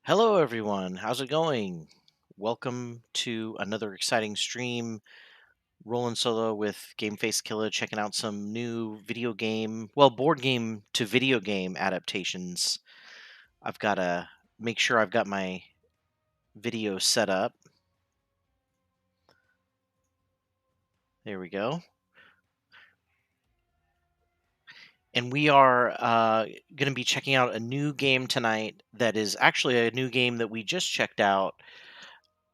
Hello, everyone. How's it going? Welcome to another exciting stream. Rolling solo with Game Face Killer, checking out some new video game, board game to video game adaptations. I've got to make sure I've got my video set up. There we go. And we are going to be checking out a new game tonight that is actually a new game that we just checked out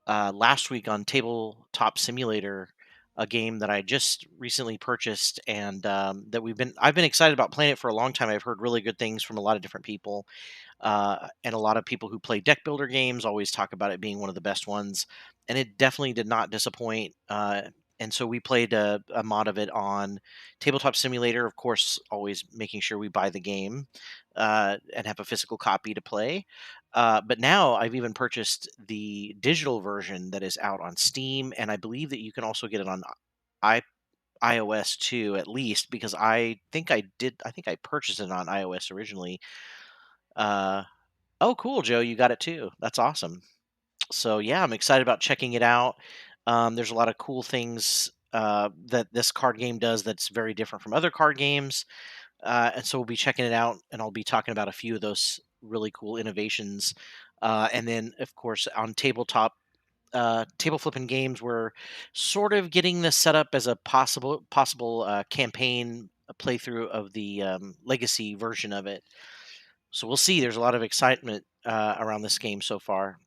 last week on Tabletop Simulator, a game that I just recently purchased, and that I've been excited about playing it for a long time. I've heard really good things from a lot of different people, and a lot of people who play deck builder games always talk about it being one of the best ones, and it definitely did not disappoint. And so we played a mod of it on Tabletop Simulator, of course, always making sure we buy the game and have a physical copy to play. But now I've even purchased the digital version that is out on Steam, and I believe that you can also get it on i iOS too, at least because I think I did. I think I purchased it on iOS originally. Uh, Oh, cool, Joe. You got it too. That's awesome. So, yeah, I'm excited about checking it out. There's a lot of cool things that this card game does that's very different from other card games. And so we'll be checking it out, and I'll be talking about a few of those really cool innovations. And then, of course, on table flipping games, we're sort of getting this set up as a possible campaign playthrough of the legacy version of it. So we'll see. There's a lot of excitement around this game so far.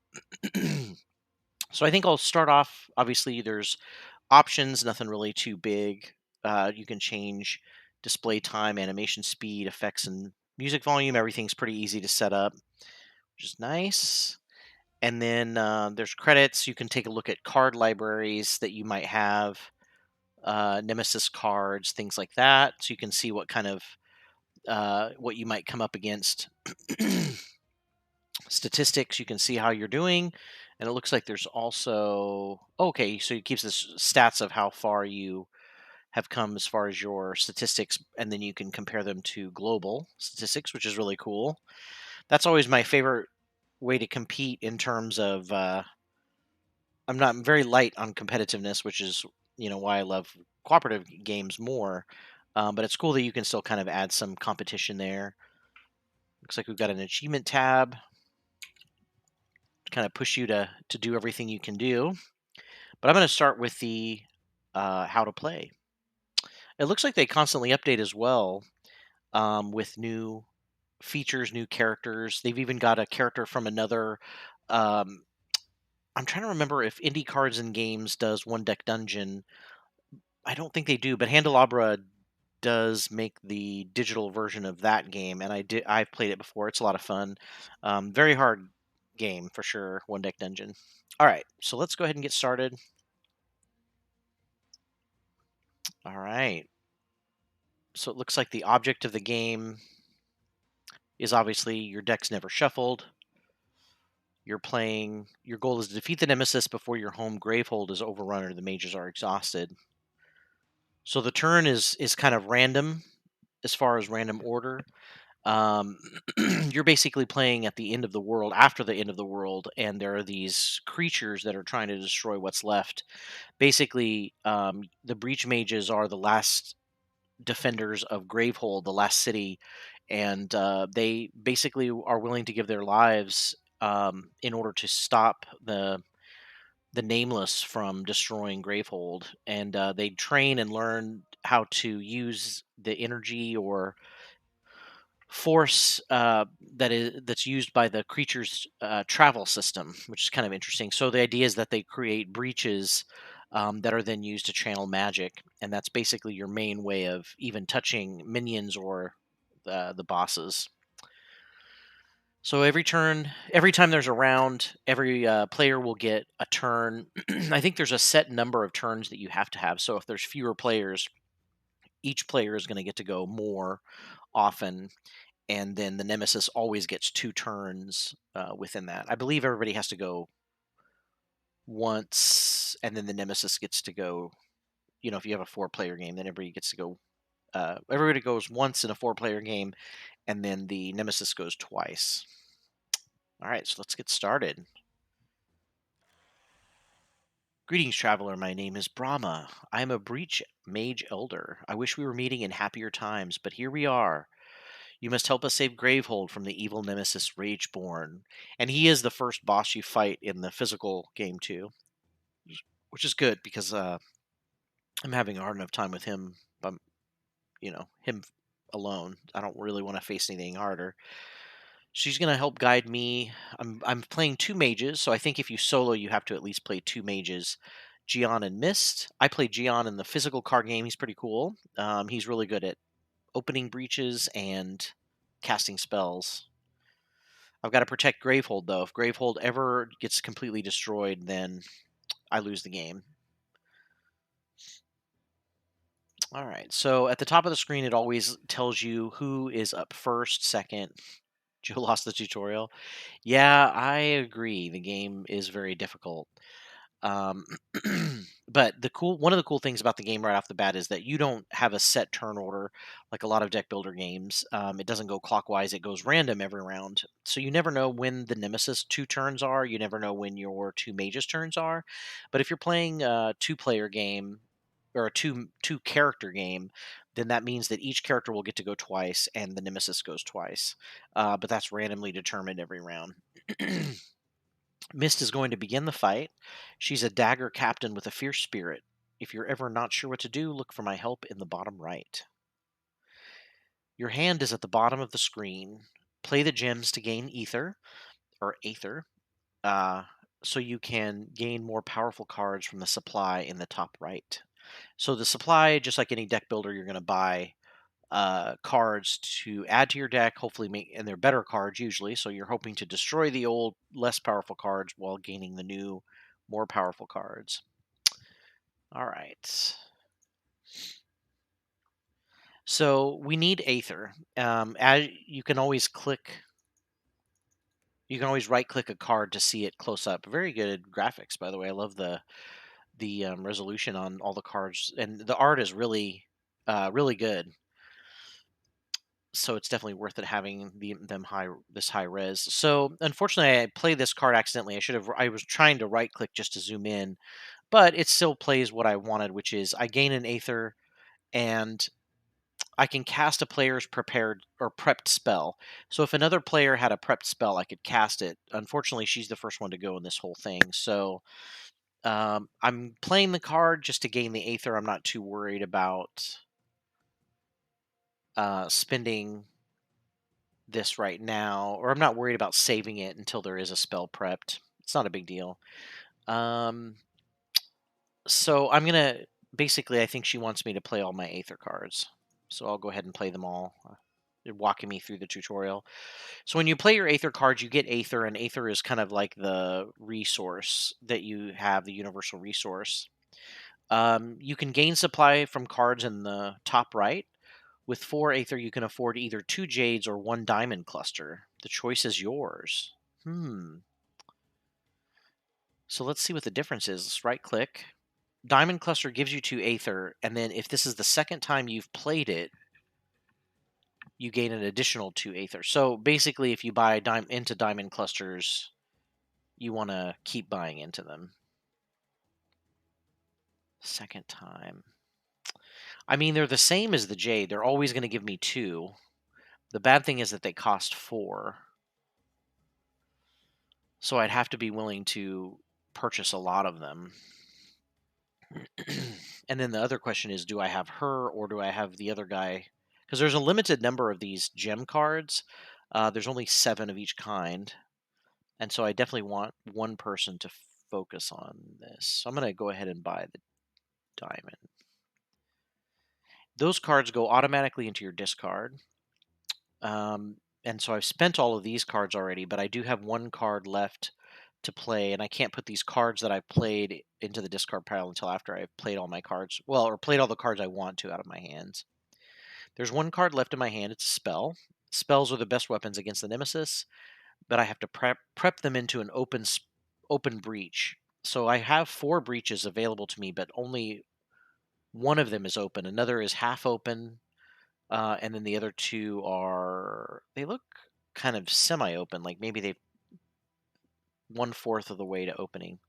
So I think I'll start off. Obviously, there's options, nothing really too big. You can change display time, animation speed, effects, and music volume. Everything's pretty easy to set up, which is nice. And then there's credits. You can take a look at card libraries that you might have, Nemesis cards, things like that. So you can see what kind of what you might come up against. Statistics, you can see how you're doing, and it looks like there's also okay, so it keeps the stats of how far you have come as far as your statistics, and then you can compare them to global statistics, which is really cool. That's always my favorite way to compete in terms of I'm very light on competitiveness, which is why I love cooperative games more. But it's cool that you can still kind of add some competition there. Looks like we've got an achievement tab to kind of push you to do everything you can do. But I'm going to start with the how to play. It looks like they constantly update as well, with new features, new characters. They've even got a character from another. Um, I'm trying to remember if Indie Cards and Games does One Deck Dungeon. I don't think they do, but Handelabra does make the digital version of that game, and I've played it before. It's a lot of fun. Very hard game for sure. One Deck Dungeon. All right, so let's go ahead and get started. All right. So it looks like the object of the game is obviously your deck's never shuffled. You're playing. Your goal is to defeat the nemesis before your home gravehold is overrun or the mages are exhausted. So the turn is kind of random as far as random order. Um, you're basically playing at the end of the world, after the end of the world, and there are these creatures that are trying to destroy what's left. Basically, the breach mages are the last defenders of Gravehold, the last city, and they basically are willing to give their lives in order to stop the nameless from destroying Gravehold. And they train and learn how to use the energy or force that's used by the creature's travel system, which is kind of interesting. So the idea is that they create breaches that are then used to channel magic, and that's basically your main way of even touching minions or the bosses. So every time there's a round, every player will get a turn. I think there's a set number of turns that you have to have. So if there's fewer players, each player is going to get to go more often, and then the nemesis always gets two turns within that. I believe everybody has to go once, and then the nemesis gets to go. If you have a four-player game, then everybody gets to go. Everybody goes once in a four-player game, and then the nemesis goes twice. All right, so let's get started. Greetings, traveler. My name is Brahma. I am a breach mage elder. I wish we were meeting in happier times, but here we are. You must help us save Gravehold from the evil nemesis Rageborn. And he is the first boss you fight in the physical game, too, which is good because I'm having a hard enough time with him, him alone. I don't really want to face anything harder. She's gonna help guide me. I'm playing two mages, so I think if you solo, you have to at least play two mages, Gian and Mist. I play Gian in the physical card game. He's pretty cool. He's really good at opening breaches and casting spells. I've got to protect Gravehold though. If Gravehold ever gets completely destroyed, then I lose the game. All right. So at the top of the screen, it always tells you who is up first, second. Joe lost the tutorial. Yeah, I agree. The game is very difficult. Um, but one of the cool things about the game right off the bat is that you don't have a set turn order like a lot of deck builder games. It doesn't go clockwise; it goes random every round. So you never know when the nemesis two turns are. You never know when your two mages turns are. But if you're playing a two-player game or a two character game, then that means that each character will get to go twice, and the nemesis goes twice. But that's randomly determined every round. Mist is going to begin the fight. She's a dagger captain with a fierce spirit. If you're ever not sure what to do, look for my help in the bottom right. Your hand is at the bottom of the screen. Play the gems to gain ether or aether, uh, so you can gain more powerful cards from the supply in the top right. So the supply, just like any deck builder, you're going to buy cards to add to your deck. Hopefully, and they're better cards usually. So you're hoping to destroy the old, less powerful cards while gaining the new, more powerful cards. All right. So we need Aether. As you can always click, you can always right click a card to see it close up. Very good graphics, by the way. I love the resolution on all the cards, and the art is really good. So it's definitely worth it having this high res. So unfortunately, I played this card accidentally. I was trying to right click just to zoom in, but it still plays what I wanted, which is I gain an Aether and I can cast a player's prepared or prepped spell. So if another player had a prepped spell, I could cast it. Unfortunately, she's the first one to go in this whole thing. So I'm playing the card just to gain the Aether. I'm not too worried about spending this right now, or I'm not worried about saving it until there is a spell prepped. It's not a big deal. Um, so I'm gonna basically, I think she wants me to play all my Aether cards. So I'll go ahead and play them all. You're walking me through the tutorial. So when you play your Aether cards, you get Aether, and Aether is kind of like the resource that you have, the universal resource. You can gain supply from cards in the top right. With 4 Aether, you can afford either 2 Jades or 1 Diamond Cluster. The choice is yours. So let's see what the difference is. Let's right click. Diamond Cluster gives you 2 Aether, and then if this is the second time you've played it, you gain an additional 2 Aether. So basically, if you buy into Diamond Clusters, you want to keep buying into them. Second time. I mean, they're the same as the Jade. They're always going to give me 2. The bad thing is that they cost 4. So I'd have to be willing to purchase a lot of them. And then the other question is, do I have her or do I have the other guy? Because there's a limited number of these gem cards. There's only 7 of each kind. And so I definitely want one person to focus on this. So I'm going to go ahead and buy the diamond. Those cards go automatically into your discard. And so I've spent all of these cards already, but I do have one card left to play, and I can't put these cards that I've played into the discard pile until after I've played all my cards. Well, or played all the cards I want to out of my hands. There's one card left in my hand. It's a spell. Spells are the best weapons against the nemesis, but I have to prep them into an open breach. So I have 4 breaches available to me, but only one of them is open. Another is half open, and then the other 2 they look kind of semi-open, like maybe they've 1/4 of the way to opening.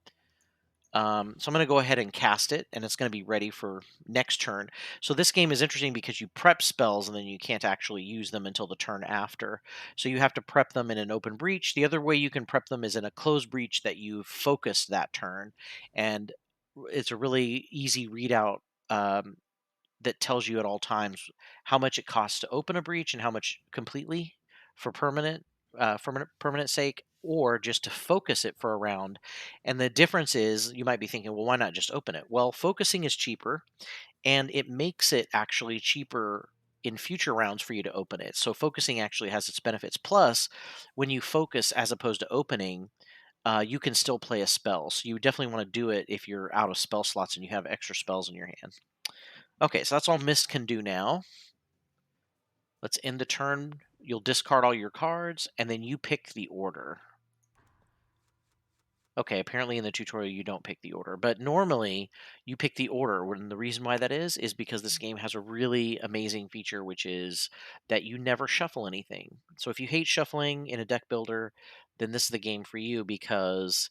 So I'm going to go ahead and cast it, and it's going to be ready for next turn. So this game is interesting because you prep spells, and then you can't actually use them until the turn after. So you have to prep them in an open breach. The other way you can prep them is in a closed breach that you focus that turn, and it's a really easy readout. That tells you at all times how much it costs to open a breach and how much completely for permanent sake, or just to focus it for a round. And the difference is, you might be thinking, well, why not just open it? Well, focusing is cheaper, and it makes it actually cheaper in future rounds for you to open it. So focusing actually has its benefits. Plus, when you focus as opposed to opening, you can still play a spell. So you definitely want to do it if you're out of spell slots and you have extra spells in your hand. Okay, so that's all Mist can do now. Let's end the turn. You'll discard all your cards, and then you pick the order. Okay, apparently in the tutorial you don't pick the order, but normally you pick the order. And the reason why that is because this game has a really amazing feature, which is that you never shuffle anything. So if you hate shuffling in a deck builder, then this is the game for you, because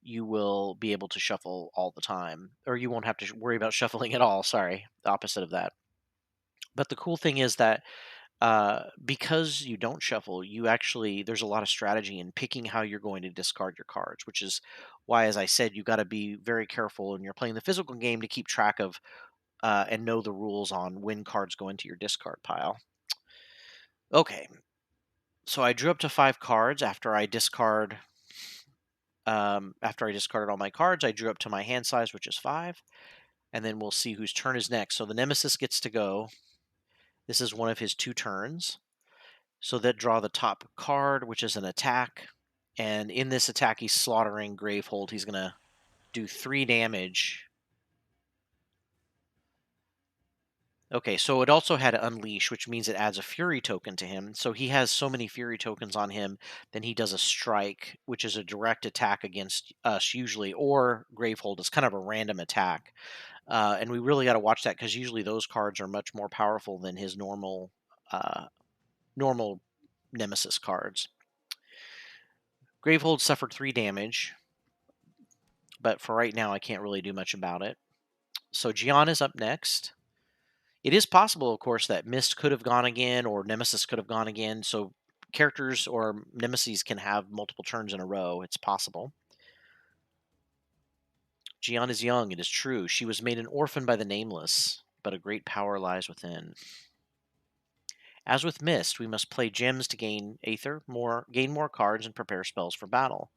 you will be able to shuffle all the time, or you won't have to worry about shuffling at all. Sorry, the opposite of that. But the cool thing is that because you don't shuffle, you actually there's a lot of strategy in picking how you're going to discard your cards, which is why, as I said, you got to be very careful when you're playing the physical game to keep track of and know the rules on when cards go into your discard pile. Okay, so I drew up to 5 cards after I discarded all my cards. I drew up to my hand size, which is 5, and then we'll see whose turn is next. So the Nemesis gets to go. This is one of his 2 turns. So that draw the top card, which is an attack. And in this attack, he's slaughtering Gravehold. He's going to do 3 damage. Okay, so it also had Unleash, which means it adds a Fury token to him. So he has so many Fury tokens on him, then he does a Strike, which is a direct attack against us usually, or Gravehold. It's kind of a random attack. And we really got to watch that, because usually those cards are much more powerful than his normal Nemesis cards. Gravehold suffered 3 damage, but for right now, I can't really do much about it. So Gian is up next. It is possible, of course, that Mist could have gone again, or Nemesis could have gone again. So characters or Nemesis can have multiple turns in a row. It's possible. Gian is young, it is true. She was made an orphan by the Nameless, but a great power lies within. As with Mist, we must play gems to gain gain more cards, and prepare spells for battle.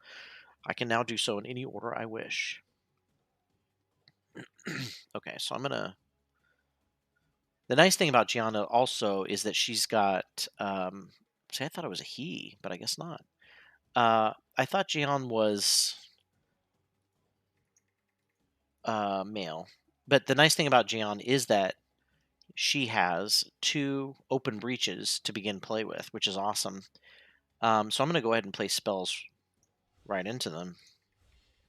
I can now do so in any order I wish. Okay, so I'm gonna. The nice thing about Gianna also is that she's got. See, I thought it was a he, but I guess not. I thought Gian was male, but the nice thing about Gian is that she has 2 open breaches to begin play with, which is awesome. So I'm going to go ahead and place spells right into them,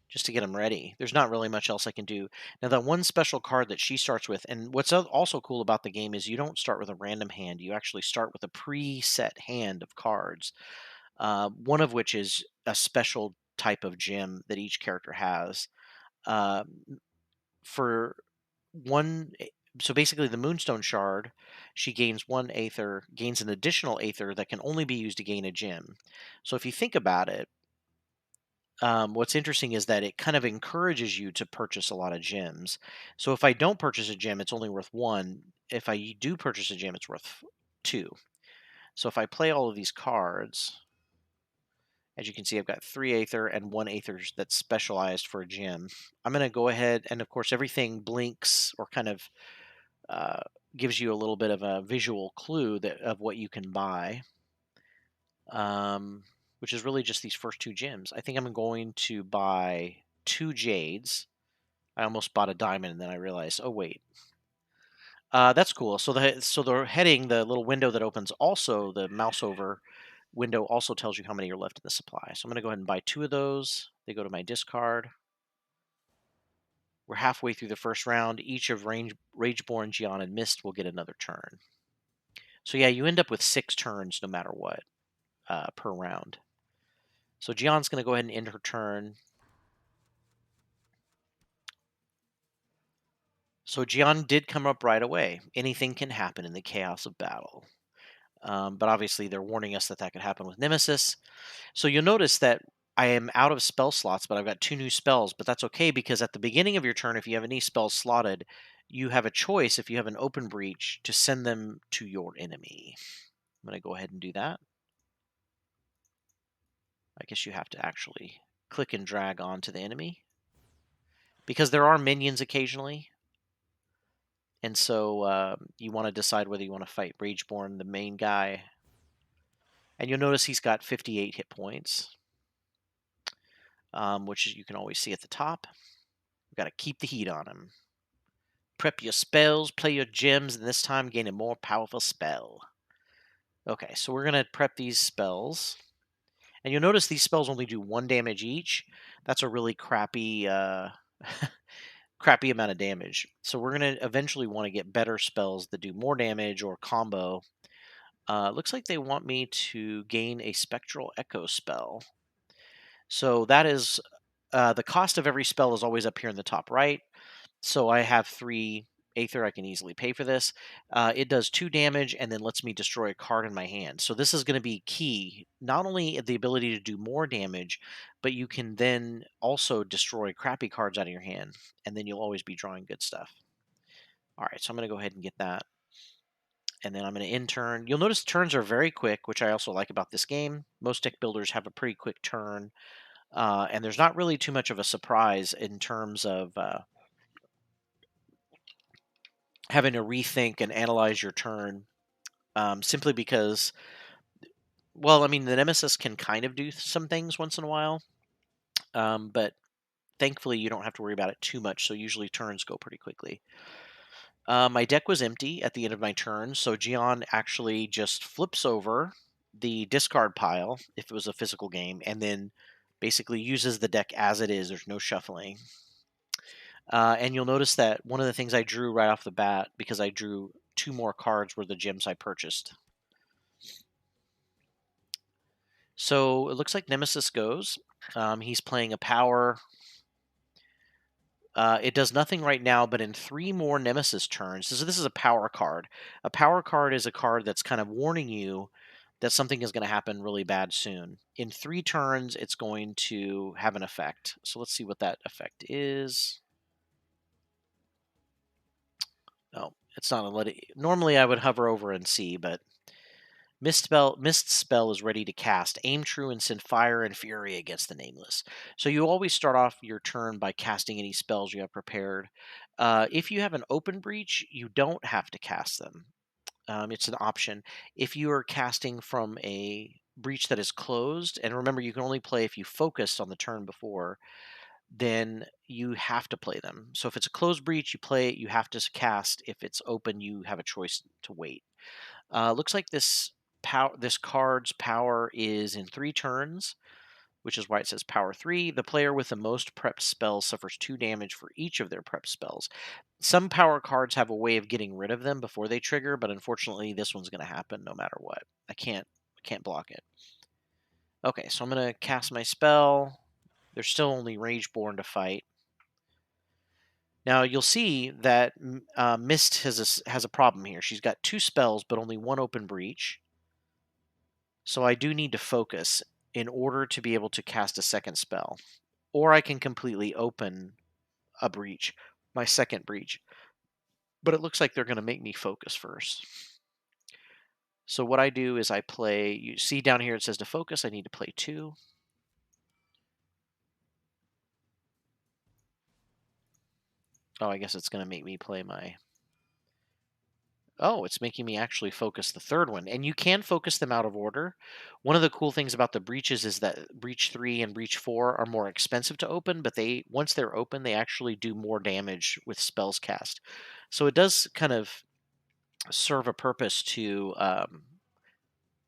just to get them ready. There's not really much else I can do. Now, that one special card that she starts with, and what's also cool about the game is you don't start with a random hand. You actually start with a preset hand of cards, one of which is a special type of gem that each character has. Uh, for one, so basically, the Moonstone Shard, she gains 1 Aether, gains an additional Aether that can only be used to gain a gem. So if you think about it, what's interesting is that it kind of encourages you to purchase a lot of gems. So if I don't purchase a gem, it's only worth 1. If I do purchase a gem, it's worth 2. So if I play all of these cards, as you can see, I've got 3 Aether and 1 Aether that's specialized for a gem. I'm going to go ahead, and of course, everything blinks or kind of uh, gives you a little bit of a visual clue of what you can buy. Which is really just these first 2 gems. I think I'm going to buy 2 jades. I almost bought a diamond, and then I realized, oh wait, that's cool. So the heading, the little window that opens, also the mouse over window, also tells you how many are left in the supply. So I'm going to go ahead and buy 2 of those. They go to my discard. We're halfway through the first round. Each of Rageborn, Gian, and Mist will get another turn. So yeah, you end up with 6 turns no matter what per round. So Gion's going to go ahead and end her turn. So Gian did come up right away. Anything can happen in the chaos of battle. But obviously, they're warning us that that could happen with Nemesis. So you'll notice that I am out of spell slots, but I've got 2 new spells. But that's okay because at the beginning of your turn, if you have any spells slotted, you have a choice if you have an open breach to send them to your enemy. I'm going to go ahead and do that. I guess you have to actually click and drag onto the enemy because there are minions occasionally. And so you want to decide whether you want to fight Rageborn, the main guy. And you'll notice he's got 58 hit points, which you can always see at the top. We've got to keep the heat on him. Prep your spells, play your gems, and this time gain a more powerful spell. Okay, so we're going to prep these spells. And you'll notice these spells only do 1 damage each. That's a really crappy crappy amount of damage. So we're going to eventually want to get better spells that do more damage or combo. Looks like they want me to gain a Spectral Echo spell. So that is the cost of every spell is always up here in the top right. So I have 3 Aether. I can easily pay for this. It does 2 damage and then lets me destroy a card in my hand. So this is going to be key. Not only the ability to do more damage, but you can then also destroy crappy cards out of your hand. And then you'll always be drawing good stuff. All right, so I'm going to go ahead and get that. And then I'm going to end turn. You'll notice turns are very quick, which I also like about this game. Most deck builders have a pretty quick turn. And there's not really too much of a surprise in terms of having to rethink and analyze your turn, simply because, well, I mean, the Nemesis can kind of do some things once in a while, but thankfully you don't have to worry about it too much, so usually turns go pretty quickly. My deck was empty at the end of my turn, so Gian actually just flips over the discard pile, if it was a physical game, and then basically uses the deck as it is. There's no shuffling. And you'll notice that one of the things I drew right off the bat, because I drew 2 more cards, were the gems I purchased. So it looks like Nemesis goes. He's playing a power. It does nothing right now, but in 3 more Nemesis turns, so this is a power card. A power card is a card that's kind of warning you that something is going to happen really bad soon. In 3 turns, it's going to have an effect. So let's see what that effect is. Oh, it's not a let it. Normally I would hover over and see, but Mist spell is ready to cast. Aim true and send fire and fury against the nameless. So you always start off your turn by casting any spells you have prepared. If you have an open breach, you don't have to cast them. It's an option. If you are casting from a breach that is closed, and remember you can only play if you focused on the turn before, then you have to play them. So if it's a closed breach, you play it. You have to cast. If it's open, you have a choice to wait. Looks like this card's power is in 3 turns, which is why it says power 3. The player with the most prep spells suffers 2 damage for each of their prep spells. Some power cards have a way of getting rid of them before they trigger, but unfortunately this one's going to happen no matter what. I can't block it. Okay, so I'm going to cast my spell. There's still only Rageborn to fight. Now you'll see that Mist has a problem here. She's got 2 spells, but only 1 open breach. So I do need to focus in order to be able to cast a second spell. Or I can completely open a breach, my second breach. But it looks like they're going to make me focus first. So what I do is I play, you see down here it says to focus, I need to play 2. Oh, I guess it's going to make me play my... Oh, it's making me actually focus the third one. And you can focus them out of order. One of the cool things about the breaches is that breach 3 and breach 4 are more expensive to open, but once they're open, they actually do more damage with spells cast. So it does kind of serve a purpose to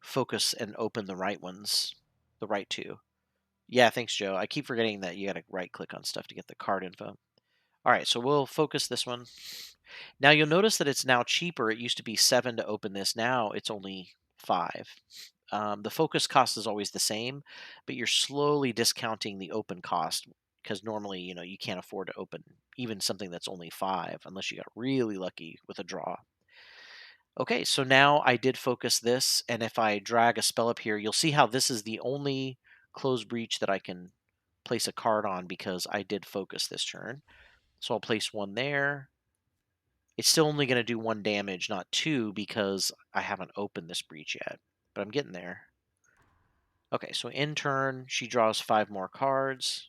focus and open the right ones, the right 2. Yeah, thanks, Joe. I keep forgetting that you got to right click on stuff to get the card info. All right, so we'll focus this one. Now you'll notice that it's now cheaper. It used to be 7 to open this. Now it's only 5. The focus cost is always the same, but you're slowly discounting the open cost because normally, you can't afford to open even something that's only 5 unless you got really lucky with a draw. Okay, so now I did focus this, and if I drag a spell up here, you'll see how this is the only closed breach that I can place a card on because I did focus this turn. So I'll place one there. It's still only going to do 1 damage, not 2, because I haven't opened this breach yet, but I'm getting there. Okay, so in turn, she draws 5 more cards.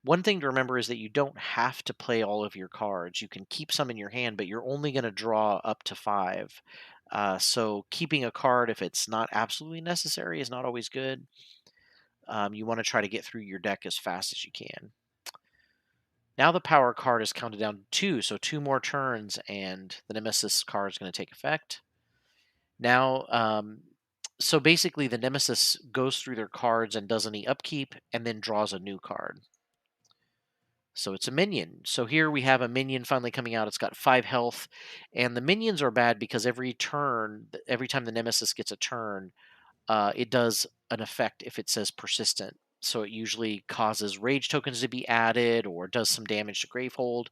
One thing to remember is that you don't have to play all of your cards. You can keep some in your hand, but you're only going to draw up to 5. So keeping a card, if it's not absolutely necessary, is not always good. You want to try to get through your deck as fast as you can. Now the power card is counted down to 2, so 2 more turns, and the Nemesis card is going to take effect. Now, so basically, the Nemesis goes through their cards and does any upkeep, and then draws a new card. So it's a minion. So here we have a minion finally coming out. It's got 5 health, and the minions are bad because every turn, every time the Nemesis gets a turn, it does an effect if it says persistent. So it usually causes rage tokens to be added or does some damage to Gravehold.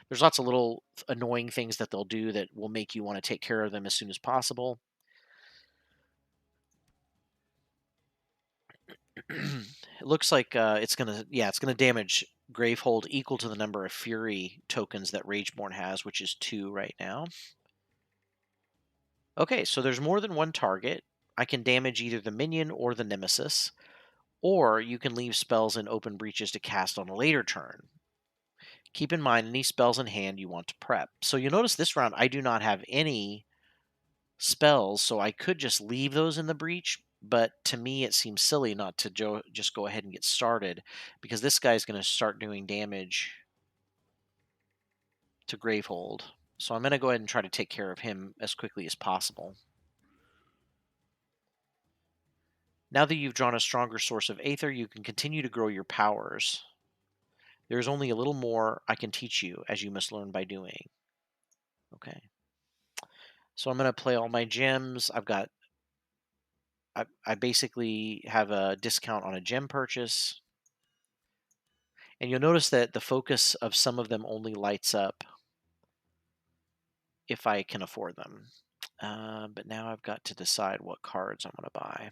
There's lots of little annoying things that they'll do that will make you want to take care of them as soon as possible. It looks like it's gonna damage Gravehold equal to the number of Fury tokens that Rageborn has, which is 2 right now. Okay, so there's more than one target. I can damage either the minion or the Nemesis, or you can leave spells in open breaches to cast on a later turn. Keep in mind any spells in hand you want to prep. So you'll notice this round I do not have any spells, so I could just leave those in the breach. But to me, it seems silly not to just go ahead and get started because this guy's going to start doing damage to Gravehold. So I'm going to go ahead and try to take care of him as quickly as possible. Now that you've drawn a stronger source of Aether, you can continue to grow your powers. There is only a little more I can teach you, as you must learn by doing. Okay. So I'm going to play all my gems. I basically have a discount on a gem purchase. And you'll notice that the focus of some of them only lights up if I can afford them. But now I've got to decide what cards I'm going to buy.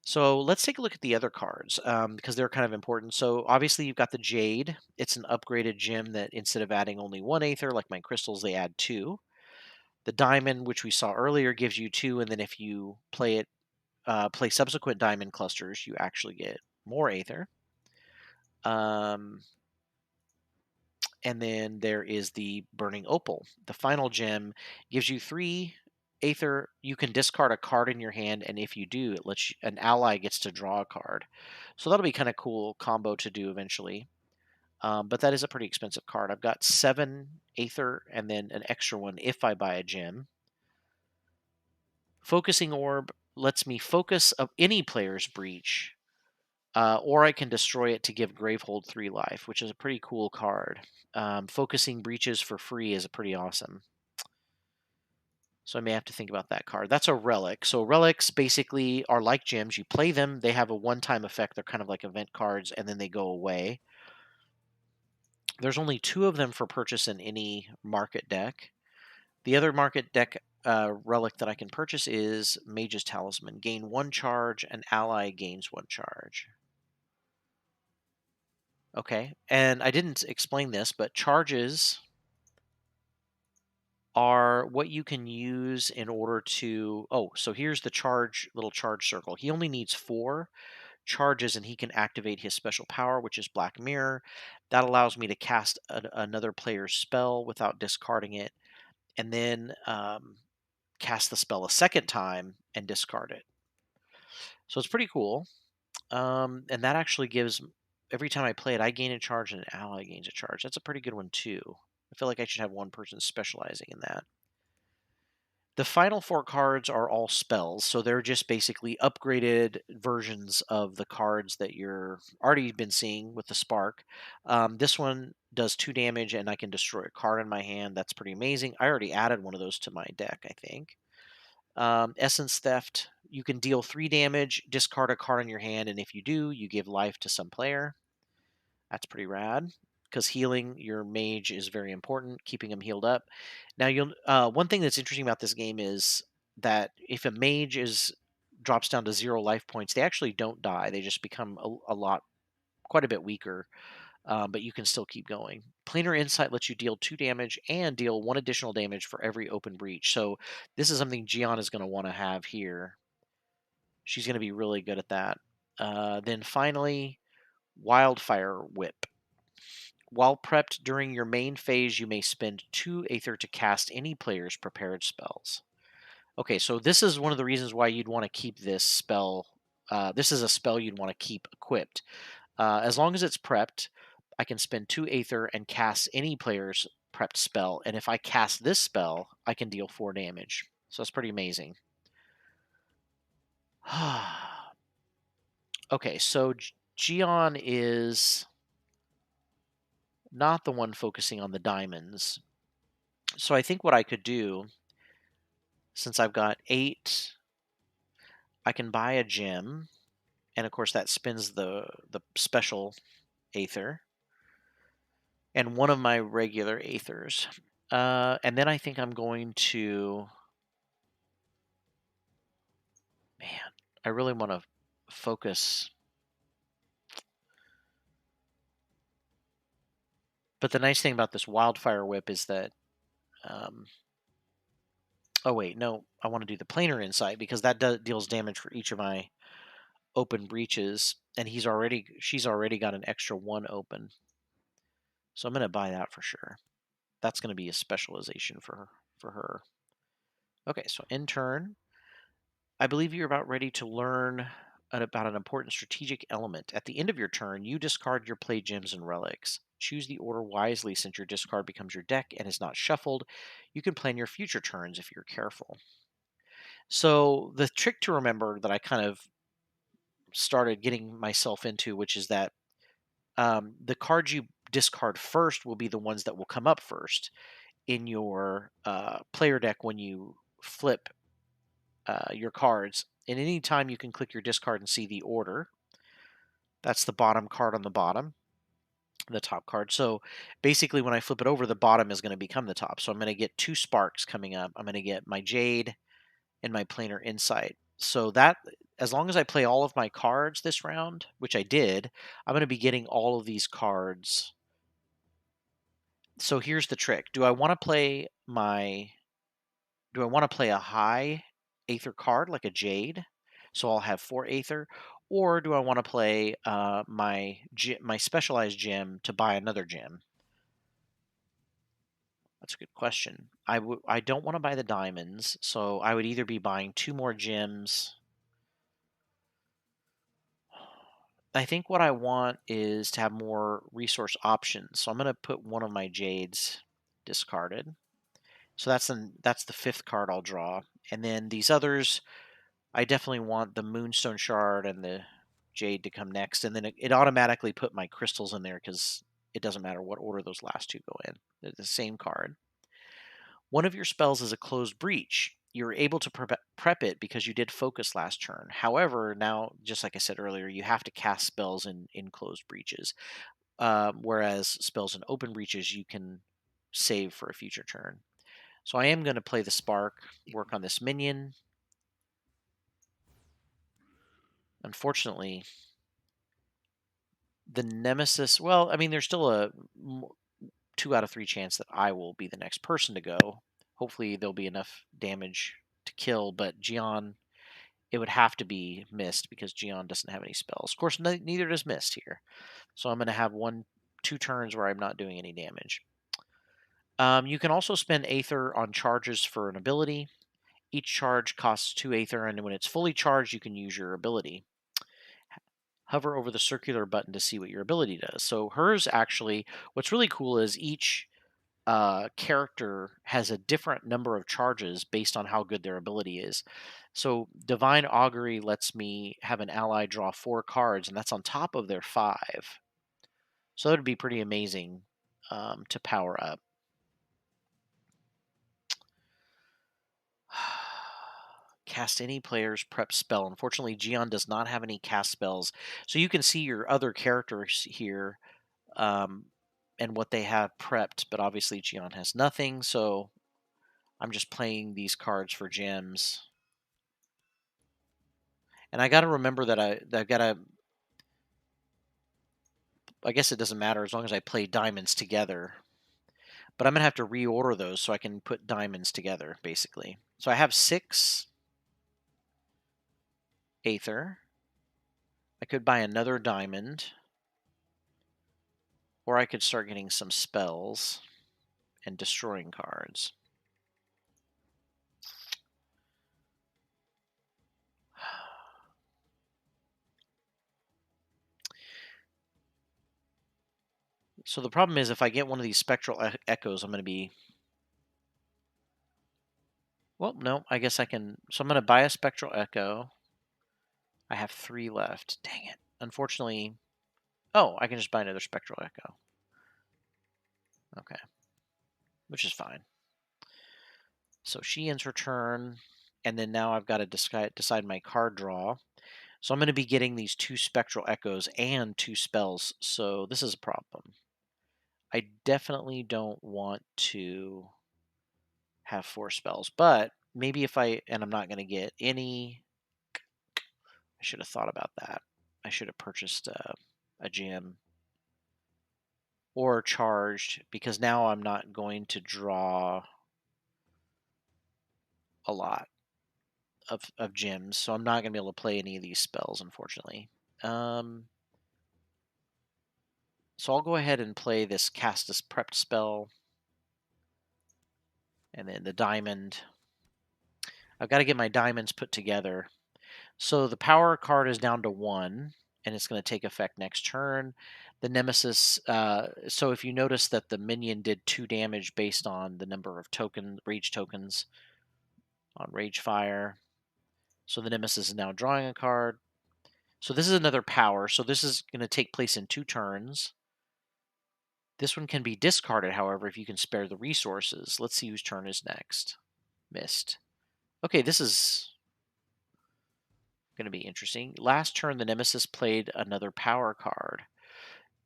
So let's take a look at the other cards because they're kind of important. So obviously you've got the Jade. It's an upgraded gem that instead of adding only 1 Aether, like my crystals, they add 2. The Diamond, which we saw earlier, gives you 2, and then if you play subsequent Diamond clusters, you actually get more Aether. Um, And then there is the Burning Opal. The final gem gives you 3 Aether. You can discard a card in your hand, and if you do, it lets an ally gets to draw a card. So that'll be kind of cool combo to do eventually. But that is a pretty expensive card. I've got 7 Aether and then an extra one if I buy a gem. Focusing Orb lets me focus of any player's breach, or I can destroy it to give Gravehold 3 life, which is a pretty cool card. Focusing breaches for free is pretty awesome. So I may have to think about that card. That's a relic. So relics basically are like gems. You play them, they have a one-time effect. They're kind of like event cards, and then they go away. There's only 2 of them for purchase in any market deck. The other market deck relic that I can purchase is Mage's Talisman. Gain 1 charge, an ally gains 1 charge. Okay, and I didn't explain this, but charges are what you can use in order to. Oh, so here's the little charge circle. He only needs 4 charges and he can activate his special power, which is Black Mirror. That allows me to cast another player's spell without discarding it, and then cast the spell a second time and discard it. So it's pretty cool. And that actually gives every time I play it, I gain a charge and an ally gains a charge. That's a pretty good one too. I feel like I should have one person specializing in that. The final 4 cards are all spells, so they're just basically upgraded versions of the cards that you're already been seeing with the Spark. This one does 2 damage, and I can destroy a card in my hand. That's pretty amazing. I already added one of those to my deck, I think. Essence Theft. You can deal 3 damage, discard a card in your hand, and if you do, you give life to some player. That's pretty rad because healing your mage is very important, keeping them healed up. Now, you'll one thing that's interesting about this game is that if a mage is drops down to 0 life points, they actually don't die. They just become quite a bit weaker, but you can still keep going. Planar Insight lets you deal 2 damage and deal 1 additional damage for every open breach. So this is something Gian is going to want to have here. She's going to be really good at that. Then finally, Wildfire Whip. While prepped during your main phase, you may spend 2 Aether to cast any player's prepared spells. Okay, so this is one of the reasons why you'd want to keep this spell. This is a spell you'd want to keep equipped. As long as it's prepped, I can spend 2 Aether and cast any player's prepped spell. And if I cast this spell, I can deal 4 damage. So that's pretty amazing. Okay, so Gion is not the one focusing on the diamonds. So I think what I could do, since I've got 8, I can buy a gem. And of course, that spins the special Aether and one of my regular Aethers. And then I think I'm going to. Man, I really want to focus. But the nice thing about this Wildfire Whip is that. Oh, wait, no. I want to do the Planar Insight because that deals damage for each of my open breaches. And she's already got an extra 1 open. So I'm going to buy that for sure. That's going to be a specialization for her. Okay, so in turn, I believe you're about ready to learn about an important strategic element. At the end of your turn, you discard your play gems and relics. Choose the order wisely since your discard becomes your deck and is not shuffled. You can plan your future turns if you're careful. So, the trick to remember that I kind of started getting myself into, which is that the cards you discard first will be the ones that will come up first in your player deck when you flip your cards. And any time you can click your discard and see the order. That's the bottom card on the bottom, the top card. So basically, when I flip it over, the bottom is going to become the top. So I'm going to get 2 sparks coming up. I'm going to get my Jade and my Planar Insight. So that, as long as I play all of my cards this round, which I did, I'm going to be getting all of these cards. So here's the trick. Do I want to play a high Aether card like a Jade? So I'll have 4 Aether, or do I want to play my specialized gem to buy another gem? That's a good question. I don't want to buy the diamonds, so I would either be buying 2 more gems. I think what I want is to have more resource options. So I'm going to put one of my Jades discarded. So that's the 5th card I'll draw. And then these others, I definitely want the Moonstone Shard and the Jade to come next. And then it automatically put my crystals in there because it doesn't matter what order those last 2 go in. They're the same card. One of your spells is a Closed Breach. You're able to prep it because you did focus last turn. However, now, just like I said earlier, you have to cast spells in Closed Breaches. Whereas spells in Open Breaches, you can save for a future turn. So I am going to play the Spark, work on this minion. Unfortunately, the Nemesis, well, I mean, there's still a 2 out of 3 chance that I will be the next person to go. Hopefully, there'll be enough damage to kill, but Gian, it would have to be Mist because Gian doesn't have any spells. Of course, neither does Mist here. So I'm going to have 2 turns where I'm not doing any damage. You can also spend Aether on charges for an ability. Each charge costs 2 Aether, and when it's fully charged, you can use your ability. Hover over the circular button to see what your ability does. So hers actually, what's really cool is each character has a different number of charges based on how good their ability is. So Divine Augury lets me have an ally draw 4 cards, and that's on top of their 5. So that would be pretty amazing to power up. Cast any player's prep spell. Unfortunately, Geon does not have any cast spells. So you can see your other characters here, um, and what they have prepped, but obviously Geon has nothing, so I'm just playing these cards for gems. And I gotta remember that I guess it doesn't matter as long as I play diamonds together. But I'm gonna have to reorder those so I can put diamonds together, basically. So I have 6 Aether. I could buy another diamond. Or I could start getting some spells and destroying cards. So the problem is if I get one of these spectral echoes, I'm going to be... Well, no, I guess I can... So I'm going to buy a spectral echo. I have 3 left. Dang it. Unfortunately... Oh, I can just buy another spectral echo. Okay. Which is fine. So she ends her turn, and then now I've got to decide my card draw. So I'm going to be getting these 2 spectral echoes and 2 spells, so this is a problem. I definitely don't want to have 4 spells, but maybe if and I'm not going to get any, I should have thought about that. I should have purchased a gem or charged, because now I'm not going to draw a lot of gems, so I'm not going to be able to play any of these spells, unfortunately. So I'll go ahead and play this cast this prepped spell, and then the diamond. I've got to get my diamonds put together. So the power card is down to 1, and it's going to take effect next turn. The Nemesis, so if you notice that the minion did 2 damage based on the number of rage tokens on Rage Fire. So the Nemesis is now drawing a card. So this is another power. So this is going to take place in 2 turns. This one can be discarded, however, if you can spare the resources. Let's see whose turn is next. Missed. Okay, this is going to be interesting. Last turn, the Nemesis played another power card.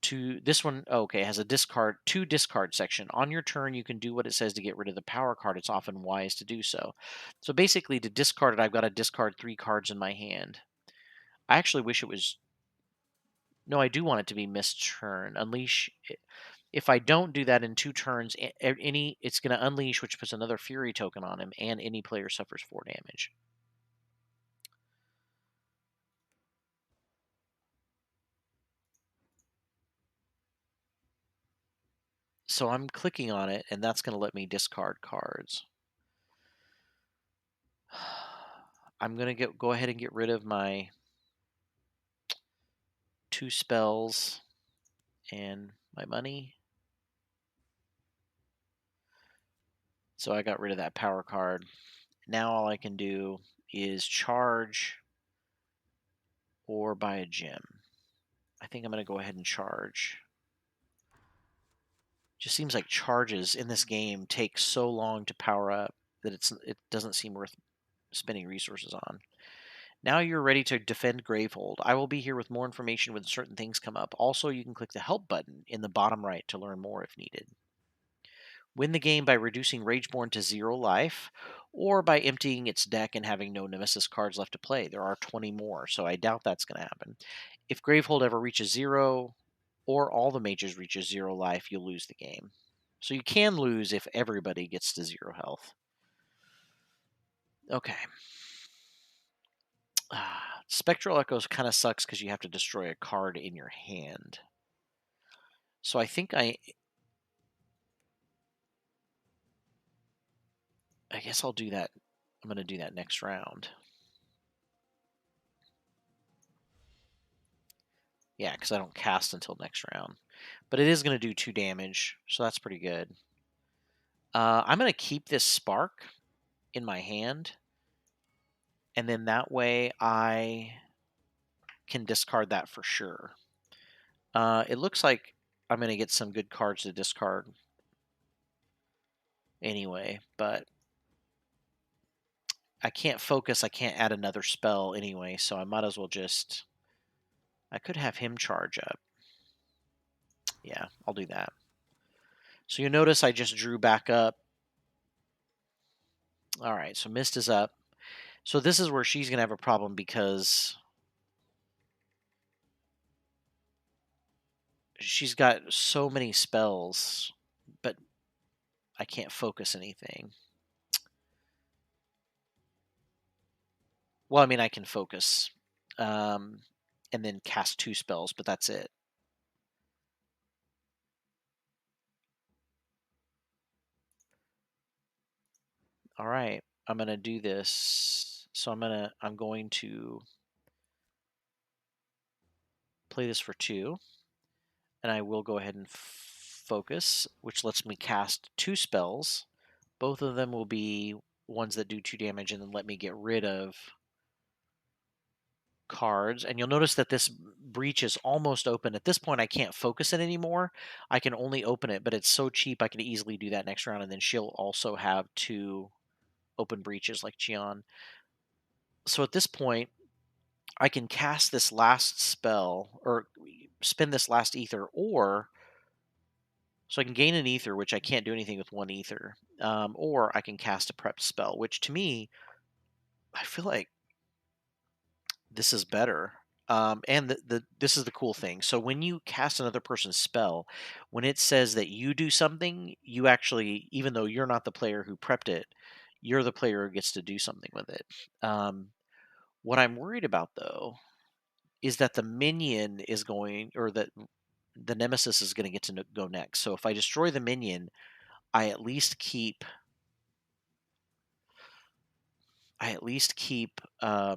To this one, okay, has a 2 discard section. On your turn, you can do what it says to get rid of the power card. It's often wise to do so. So basically, to discard it, I've got to discard 3 cards in my hand. I actually wish it was... No, I do want it to be missed turn. Unleash... If I don't do that in 2 turns, it's going to unleash, which puts another Fury token on him, and any player suffers 4 damage. So I'm clicking on it, and that's going to let me discard cards. I'm going to go ahead and get rid of my 2 spells and my money. So I got rid of that power card. Now all I can do is charge or buy a gem. I think I'm going to go ahead and charge. Just seems like charges in this game take so long to power up that it doesn't seem worth spending resources on. Now you're ready to defend Gravehold. I will be here with more information when certain things come up. Also, you can click the help button in the bottom right to learn more if needed. Win the game by reducing Rageborn to 0 life, or by emptying its deck and having no Nemesis cards left to play. There are 20 more, so I doubt that's going to happen. If Gravehold ever reaches 0, or all the mages reaches 0 life, you'll lose the game. So you can lose if everybody gets to 0 health. Okay. Spectral Echoes kind of sucks because you have to destroy a card in your hand. So I think I guess I'll do that. I'm going to do that next round. Yeah, because I don't cast until next round. But it is going to do 2 damage, so that's pretty good. I'm going to keep this Spark in my hand, and then that way I can discard that for sure. It looks like I'm going to get some good cards to discard anyway, but I can't focus. I can't add another spell anyway, so I might as well just. I could have him charge up. Yeah, I'll do that. So you notice I just drew back up. All right, so Mist is up. So this is where she's going to have a problem because she's got so many spells, but I can't focus anything. Well, I mean, I can focus um, and then cast 2 spells, but that's it. All right, I'm going to do this. So I'm going to play this for 2, and I will go ahead and focus, which lets me cast 2 spells. Both of them will be ones that do 2 damage, and then let me get rid of cards. And you'll notice that this breach is almost open. At this point, I can't focus it anymore. I can only open it, but it's so cheap I can easily do that next round, and then she'll also have 2 open breaches like Cheon. So at this point, I can cast this last spell or spend this last ether, or so I can gain an ether, which I can't do anything with 1 ether, or I can cast a prep spell, which to me, I feel like this is better. And this is the cool thing. So when you cast another person's spell, when it says that you do something, you actually, even though you're not the player who prepped it, you're the player who gets to do something with it. What I'm worried about though is that the minion is going, or that the nemesis is going to get to go next. So if I destroy the minion, I at least keep the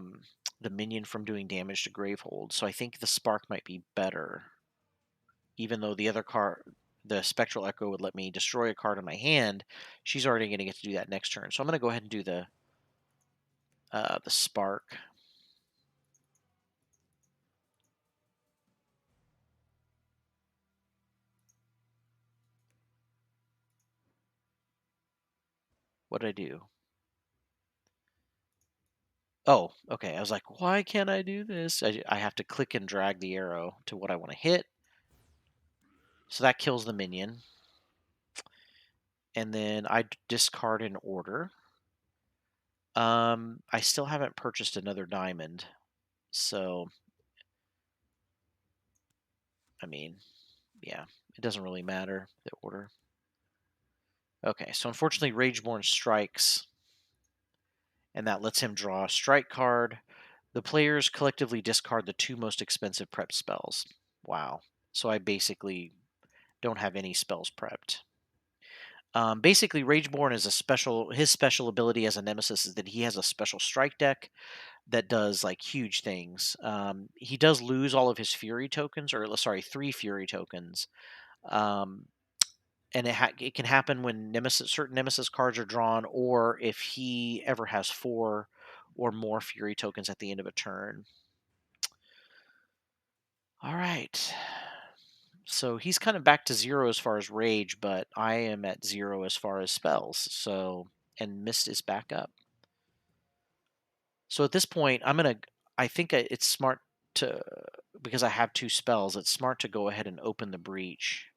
minion from doing damage to Gravehold. So I think the spark might be better, even though the other card, the Spectral Echo, would let me destroy a card in my hand. She's already going to get to do that next turn. So I'm going to go ahead and do the spark. What did I do? Oh, okay. I was like, why can't I do this? I have to click and drag the arrow to what I want to hit. So that kills the minion. And then I discard an order. I still haven't purchased another diamond. So, I mean, yeah, it doesn't really matter, the order. Okay, so unfortunately, Rageborn strikes, and that lets him draw a strike card. The players collectively discard the 2 most expensive prep spells. Wow. So I basically don't have any spells prepped. Basically, Rageborn is his special ability as a nemesis is that he has a special strike deck that does like huge things. He does lose all of his Fury tokens, or sorry, 3 Fury tokens. Um, and it can happen when certain nemesis cards are drawn, or if he ever has 4 or more Fury tokens at the end of a turn. All right. So he's kind of back to 0 as far as rage, but I am at 0 as far as spells. So, and Mist is back up. So at this point, I think it's smart to, because I have 2 spells, it's smart to go ahead and open the breach.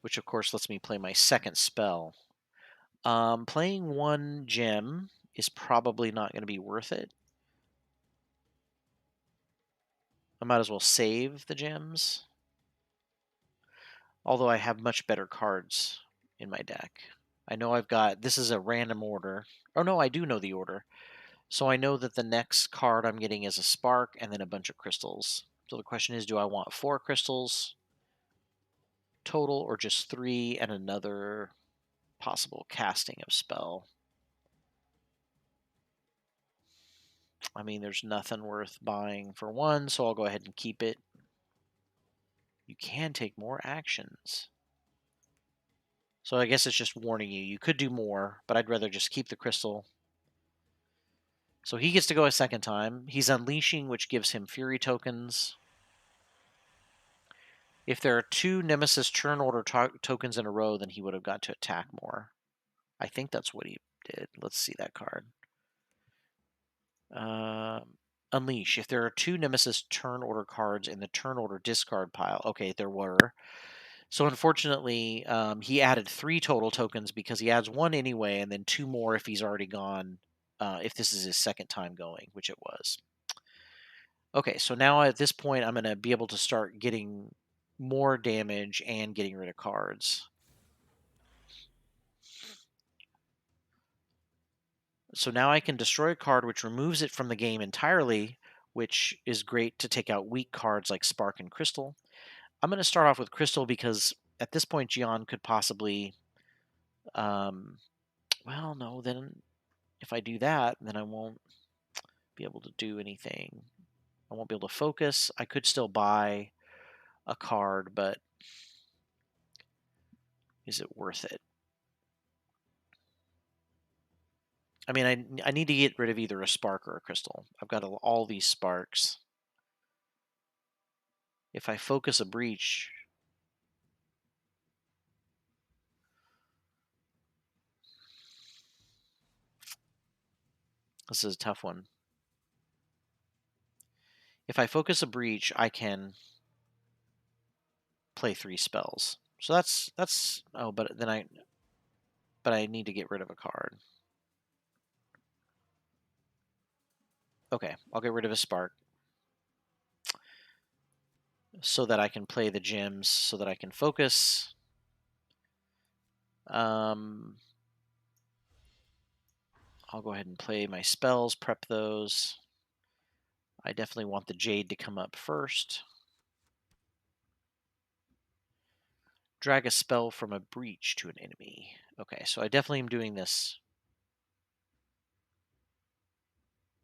Which of course lets me play my second spell. Playing 1 gem is probably not going to be worth it. I might as well save the gems. Although I have much better cards in my deck. I know this is a random order. Oh no, I do know the order. So I know that the next card I'm getting is a spark and then a bunch of crystals. So the question is, do I want 4 crystals total or just 3 and another possible casting of spell? I mean, there's nothing worth buying for 1, so I'll go ahead and keep it. You can take more actions. So I guess it's just warning you. You could do more, but I'd rather just keep the crystal. So he gets to go a second time. He's unleashing, which gives him Fury tokens. If there are 2 Nemesis turn order tokens in a row, then he would have got to attack more. I think that's what he did. Let's see that card. Unleash. If there are 2 Nemesis turn order cards in the turn order discard pile. Okay, there were. So unfortunately, he added 3 total tokens because he adds 1 anyway, and then 2 more if he's already gone, if this is his second time going, which it was. Okay, so now at this point, I'm going to be able to start getting more damage and getting rid of cards. So now I can destroy a card which removes it from the game entirely, which is great to take out weak cards like Spark and Crystal. I'm going to start off with Crystal because at this point, Gian could possibly. Well, no, then if I do that, then I won't be able to do anything. I won't be able to focus. I could still buy a card, but is it worth it? I mean, I need to get rid of either a Spark or a Crystal. I've got all these Sparks. If I focus a Breach, this is a tough one. If I focus a Breach, I can play 3 spells. So that's oh, but then I need to get rid of a card. Okay, I'll get rid of a Spark so that I can play the gems so that I can focus. I'll go ahead and play my spells, prep those. I definitely want the Jade to come up first. Drag a spell from a breach to an enemy. Okay, so I definitely am doing this.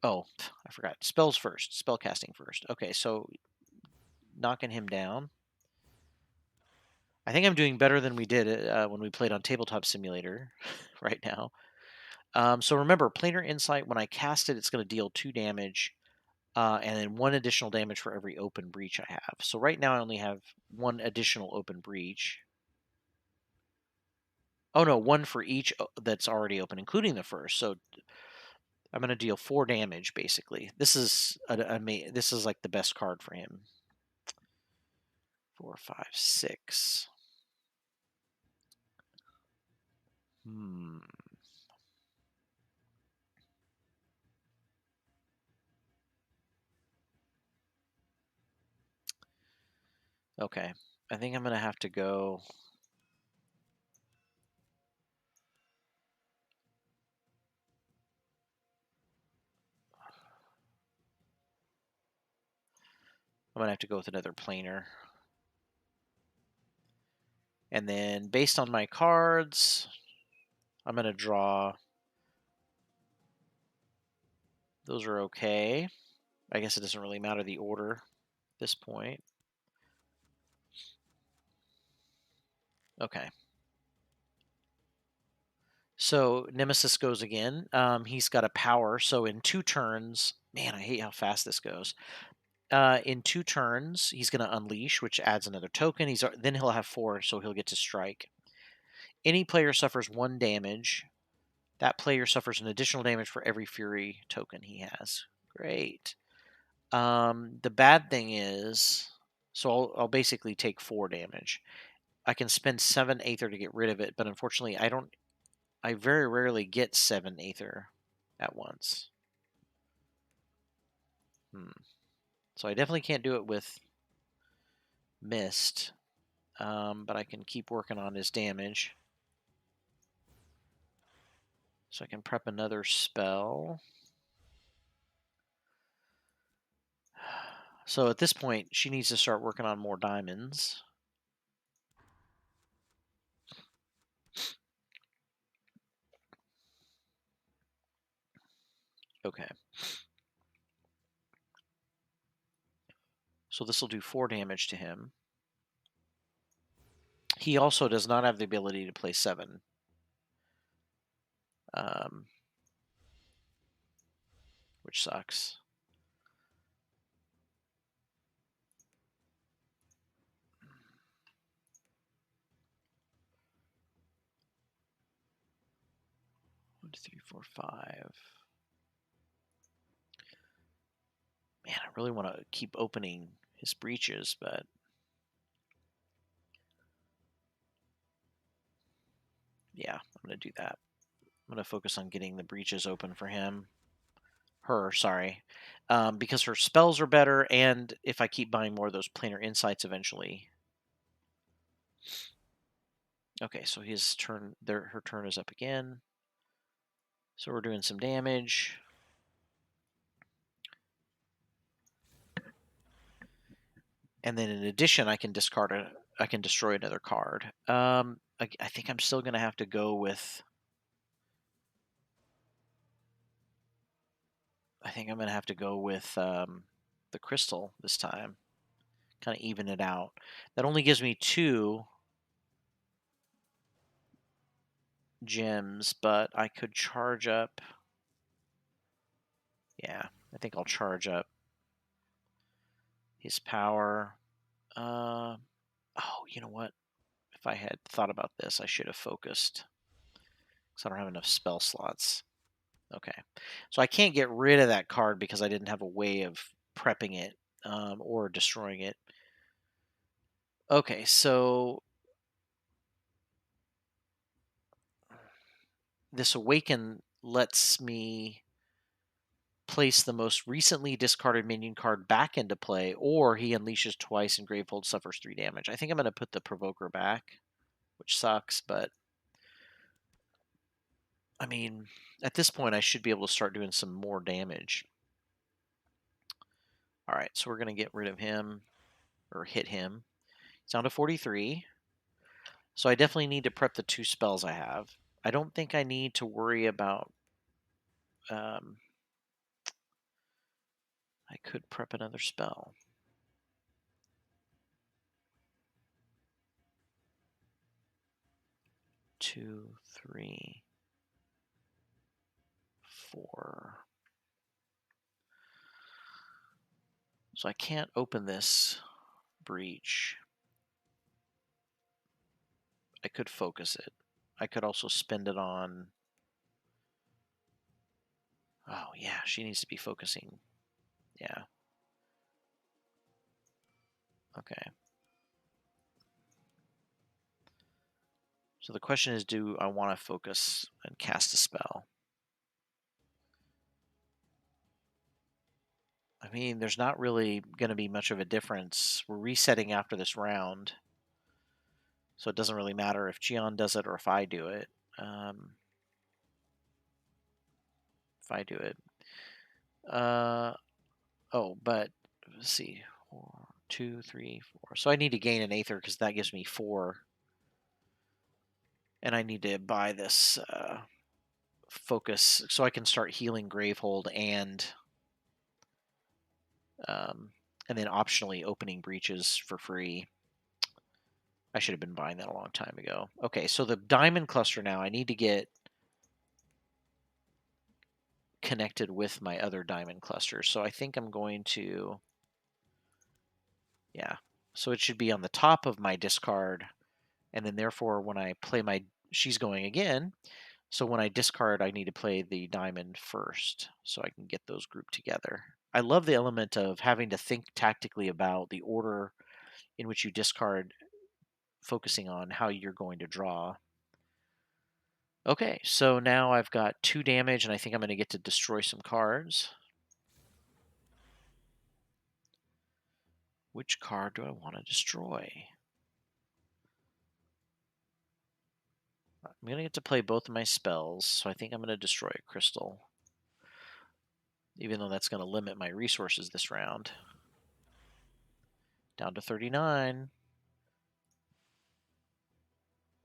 Oh, I forgot. Spells first. Spell casting first. Okay, so knocking him down. I think I'm doing better than we did when we played on Tabletop Simulator right now. So remember, Planar Insight, when I cast it, it's going to deal 2 damage and then 1 additional damage for every open breach I have. So right now I only have 1 additional open breach. Oh no, 1 for each that's already open, including the first. So I'm going to deal 4 damage basically. This is this is like the best card for him. 4, 5, 6. Hmm. Okay. I think I'm going to have to go. I'm going to have to go with another planar. And then based on my cards, I'm going to draw. Those are okay. I guess it doesn't really matter the order at this point. Okay. So Nemesis goes again. He's got a power. So in 2 turns, man, I hate how fast this goes. In 2 turns, he's going to unleash, which adds another token. Then he'll have 4, so he'll get to strike. Any player suffers 1 damage. That player suffers an additional damage for every Fury token he has. Great. The bad thing is, so I'll basically take 4 damage. I can spend 7 Aether to get rid of it, but unfortunately, I very rarely get 7 Aether at once. So I definitely can't do it with Mist, but I can keep working on his damage. So I can prep another spell. So at this point, she needs to start working on more diamonds. Okay. So this will do 4 damage to him. He also does not have the ability to play 7. Which sucks. 1, 2, 3, 4, 5. Man, I really want to keep opening his breaches, but yeah, I'm going to do that. I'm going to focus on getting the breaches open for him. Her, sorry. Because her spells are better, and if I keep buying more of those planar insights eventually. Okay, so his turn, her turn is up again. So we're doing some damage. And then in addition, I can I can destroy another card. I think I'm still going to have to go with. I think I'm going to have to go with the crystal this time. Kind of even it out. That only gives me 2 gems, but I could charge up. Yeah, I think I'll charge up his power. Oh, you know what? If I had thought about this, I should have focused. Because I don't have enough spell slots. Okay. So I can't get rid of that card because I didn't have a way of prepping it or destroying it. Okay, so this Awaken lets me place the most recently discarded minion card back into play, or he unleashes twice and Gravehold suffers 3 damage. I think I'm going to put the Provoker back, which sucks, but I mean, at this point, I should be able to start doing some more damage. All right, so we're going to get rid of him, or hit him. It's down to 43. So I definitely need to prep the 2 spells I have. I don't think I need to worry about... I could prep another spell. 2, 3, 4. So I can't open this breach. I could focus it. I could also spend it on... Oh, yeah, she needs to be focusing. Yeah. Okay. So the question is, do I want to focus and cast a spell? I mean, there's not really going to be much of a difference. We're resetting after this round. So it doesn't really matter if Gian does it or if I do it. If I do it. But let's see. 4, 2, 3, 4. So I need to gain an Aether because that gives me 4. And I need to buy this focus so I can start healing Gravehold and then optionally opening breaches for free. I should have been buying that a long time ago. Okay, so the diamond cluster now, I need to get connected with my other diamond cluster. So I think I'm going to, yeah. So it should be on the top of my discard. And then therefore when I play she's going again. So when I discard, I need to play the diamond first so I can get those grouped together. I love the element of having to think tactically about the order in which you discard, focusing on how you're going to draw. Okay, so now I've got 2 damage, and I think I'm going to get to destroy some cards. Which card do I want to destroy? I'm going to get to play both of my spells, so I think I'm going to destroy a crystal. Even though that's going to limit my resources this round. Down to 39.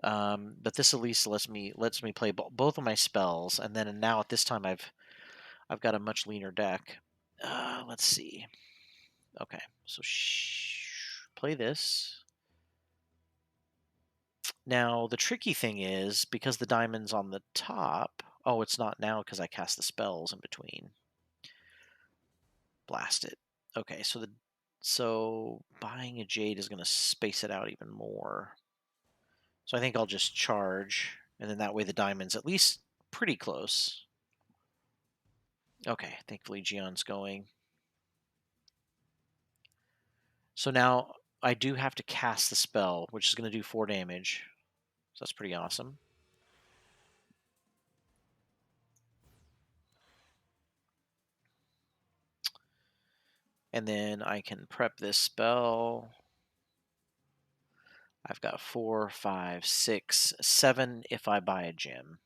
But this at least lets me play both of my spells, and then now at this time I've got a much leaner deck. Let's see. Okay, so play this. Now the tricky thing is because the diamond's on the top. Oh, it's not now because I cast the spells in between. Blast it. Okay, so buying a jade is going to space it out even more. So I think I'll just charge, and then that way the diamond's at least pretty close. Okay, thankfully Gion's going. So now I do have to cast the spell, which is going to do 4 damage. So that's pretty awesome. And then I can prep this spell. I've got 4, 5, 6, 7 if I buy a gem.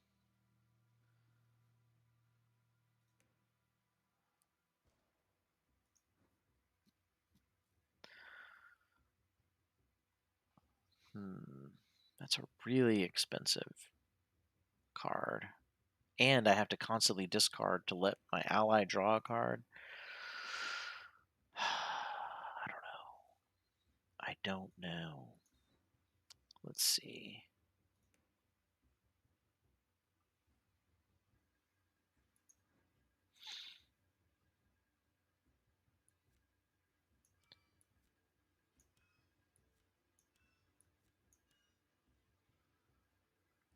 That's a really expensive card. And I have to constantly discard to let my ally draw a card. I don't know. I don't know. Let's see.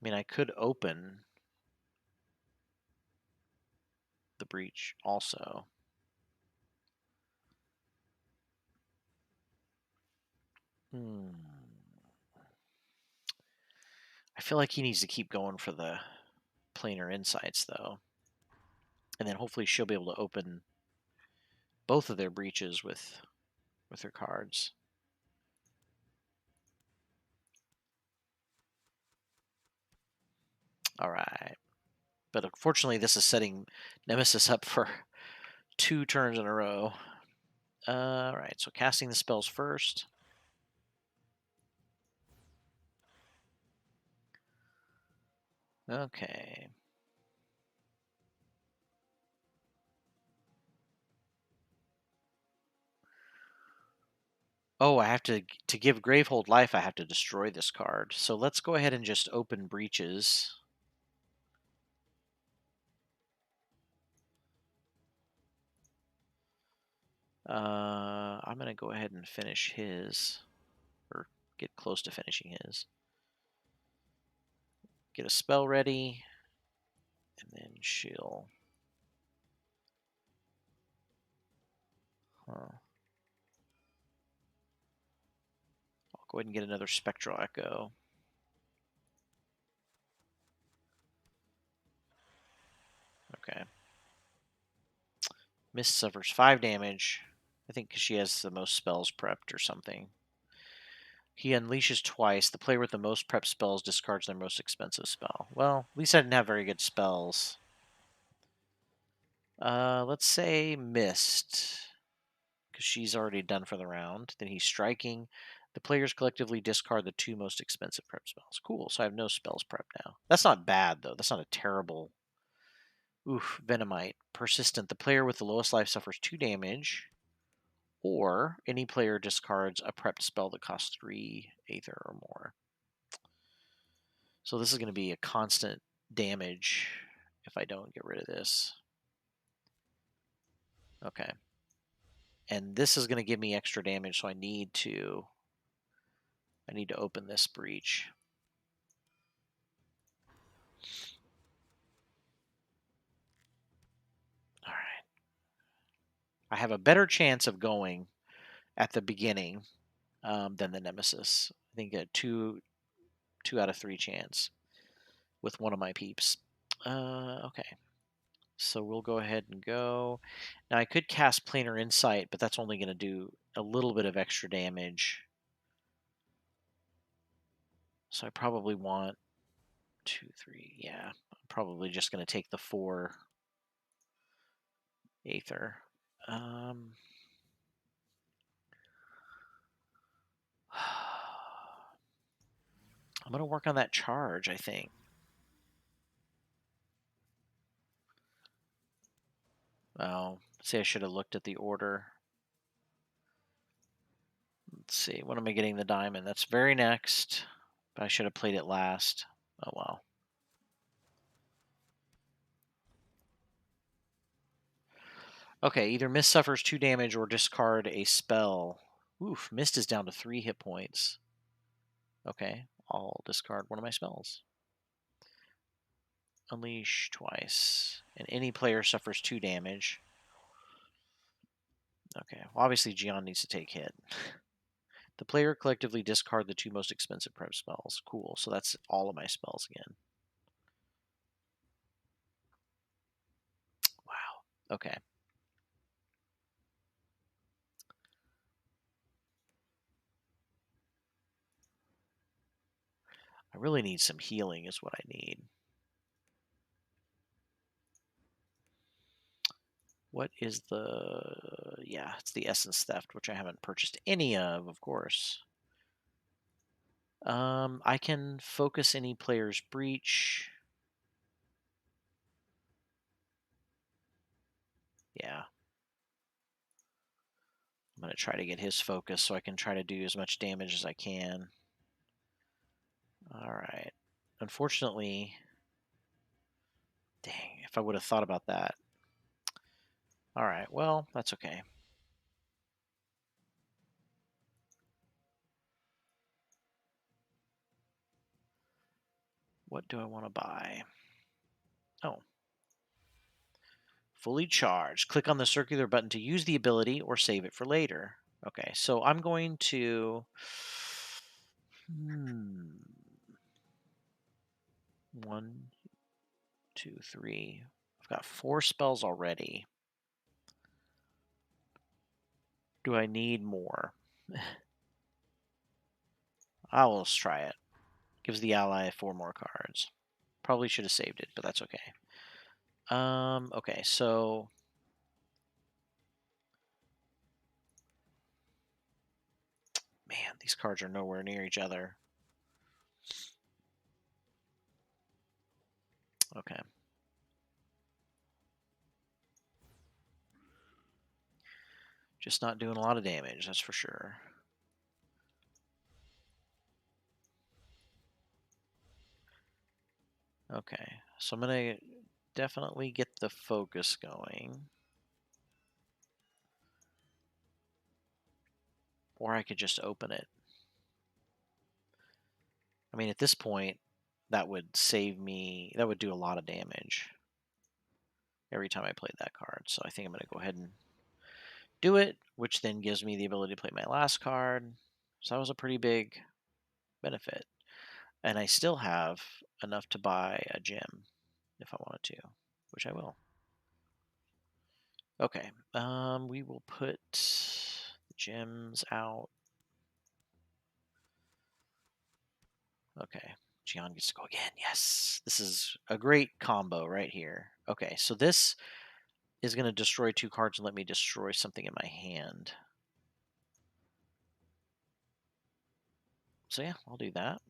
I mean, I could open the breach also. I feel like he needs to keep going for the planar insights, though. And then hopefully she'll be able to open both of their breaches with her cards. All right. But unfortunately, this is setting Nemesis up for 2 turns in a row. All right, so casting the spells first. Okay. Oh, I have to give Gravehold life, I have to destroy this card. So let's go ahead and just open breaches. I'm going to go ahead and finish his, or get close to finishing his. Get a spell ready, and then she'll... Huh. I'll go ahead and get another Spectral Echo. Okay. Mist suffers 5 damage. I think because she has the most spells prepped or something. He unleashes twice. The player with the most prep spells discards their most expensive spell. Well, at least I didn't have very good spells. Let's say Mist, because she's already done for the round. Then he's striking. The players collectively discard the 2 most expensive prep spells. Cool, so I have no spells prepped now. That's not bad, though. That's not a terrible... Oof, Venomite. Persistent. The player with the lowest life suffers 2 damage. Or any player discards a prepped spell that costs 3 Aether or more. So this is going to be a constant damage if I don't get rid of this. Okay. And this is going to give me extra damage, so I need to open this breach. All right. I have a better chance of going at the beginning than the Nemesis. I think a 2 out of 3 chance with one of my peeps. Okay. So we'll go ahead and go. Now I could cast Planar Insight, but that's only going to do a little bit of extra damage. So I probably want 2, 3. Yeah, I'm probably just going to take the 4 Aether. I'm going to work on that charge, I think. Oh, say I should have looked at the order. Let's see. When am I getting the diamond? That's very next. But I should have played it last. Oh, well. Okay, either Mist suffers 2 damage or discard a spell. Oof, Mist is down to 3 hit points. Okay, I'll discard one of my spells. Unleash twice. And any player suffers 2 damage. Okay. Well, obviously, Gian needs to take hit. The player collectively discard the 2 most expensive prep spells. Cool. So that's all of my spells again. Wow. Okay. I really need some healing is what I need. What is the... Yeah, it's the Essence Theft, which I haven't purchased any of course. I can focus any player's breach. Yeah. I'm going to try to get his focus so I can try to do as much damage as I can. All right. Unfortunately, dang, if I would have thought about that. All right, well, that's okay. What do I want to buy? Oh. Fully charged. Click on the circular button to use the ability or save it for later. Okay, so I'm going to... One, two, three. I've got 4 spells already. Do I need more? I will just try it. Gives the ally 4 more cards. Probably should have saved it, but that's okay. Okay, so... Man, these cards are nowhere near each other. Okay. Just not doing a lot of damage, that's for sure. Okay, so I'm going to definitely get the focus going. Or I could just open it. I mean, at this point, that would save me... That would do a lot of damage every time I played that card. So I think I'm going to go ahead and do it, which then gives me the ability to play my last card. So that was a pretty big benefit. And I still have enough to buy a gem if I wanted to, which I will. Okay, we will put the gems out. Okay, Gian gets to go again. Yes, this is a great combo right here. Okay, so this is going to destroy 2 cards and let me destroy something in my hand. So yeah, I'll do that.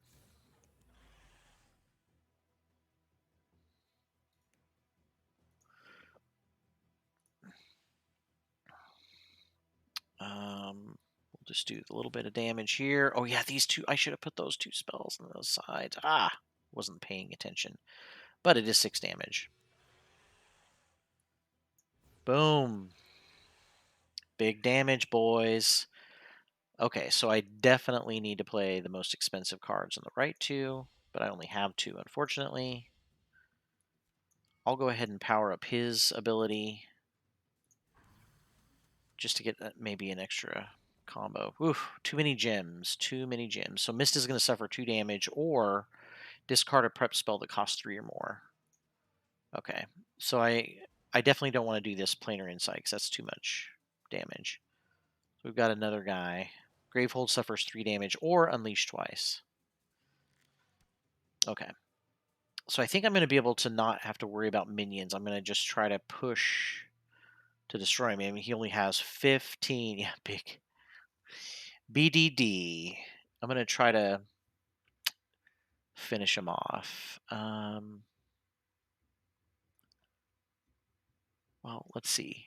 We'll just do a little bit of damage here. Oh yeah, these 2, I should have put those 2 spells on those sides. Wasn't paying attention. But it is 6 damage. Boom. Big damage, boys. Okay, so I definitely need to play the most expensive cards on the right 2, but I only have 2, unfortunately. I'll go ahead and power up his ability just to get maybe an extra combo. Oof, too many gems. Too many gems. So Mist is going to suffer 2 damage or discard a prep spell that costs 3 or more. Okay, so I definitely don't want to do this planar insight because that's too much damage. So we've got another guy. Gravehold suffers 3 damage or unleash twice. Okay. So I think I'm going to be able to not have to worry about minions. I'm going to just try to push to destroy him. I mean, he only has 15. Yeah, big. BDD. I'm going to try to finish him off. Well, let's see.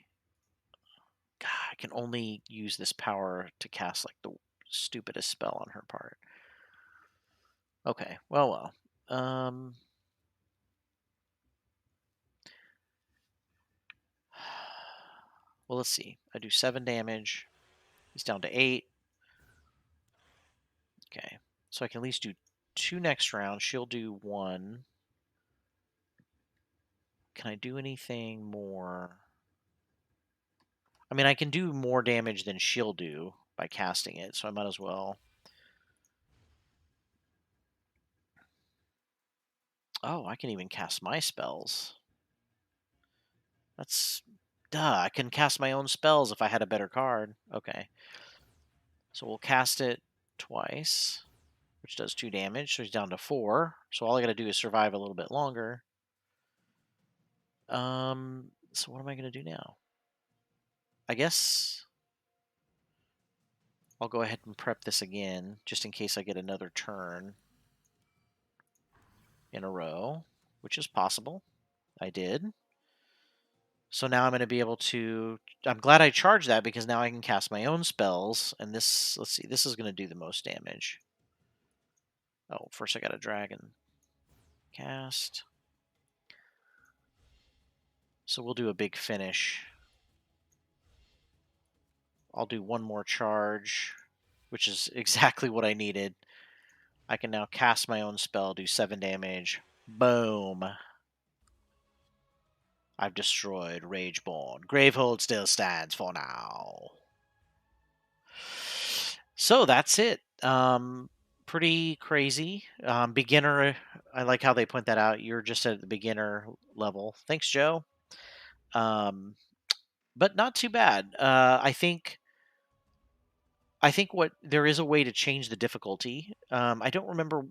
God, I can only use this power to cast like the stupidest spell on her part. Okay, well. Well, let's see. I do 7 damage. He's down to 8. Okay, so I can at least do 2 next round. She'll do 1. can I do anything more? I mean, I can do more damage than she'll do by casting it, so I might as well. Oh, I can even cast my spells. That's duh. I can cast my own spells if I had a better card. Okay, so we'll cast it twice, which does 2 damage. So he's down to 4. So all I got to do is survive a little bit longer. So what am I going to do now? I guess I'll go ahead and prep this again, just in case I get another turn in a row, which is possible. I did. So now I'm going to be able to. I'm glad I charged that because now I can cast my own spells. And this, let's see, this is going to do the most damage. Oh, first I got a dragon cast. So we'll do a big finish. I'll do one more charge, which is exactly what I needed. I can now cast my own spell, do 7 damage. Boom. I've destroyed Rageborn. Gravehold still stands for now. So that's it. Pretty crazy. Beginner. I like how they point that out. You're just at the beginner level. Thanks, Joe. Um, but not too bad. I think what there is a way to change the difficulty. I don't remember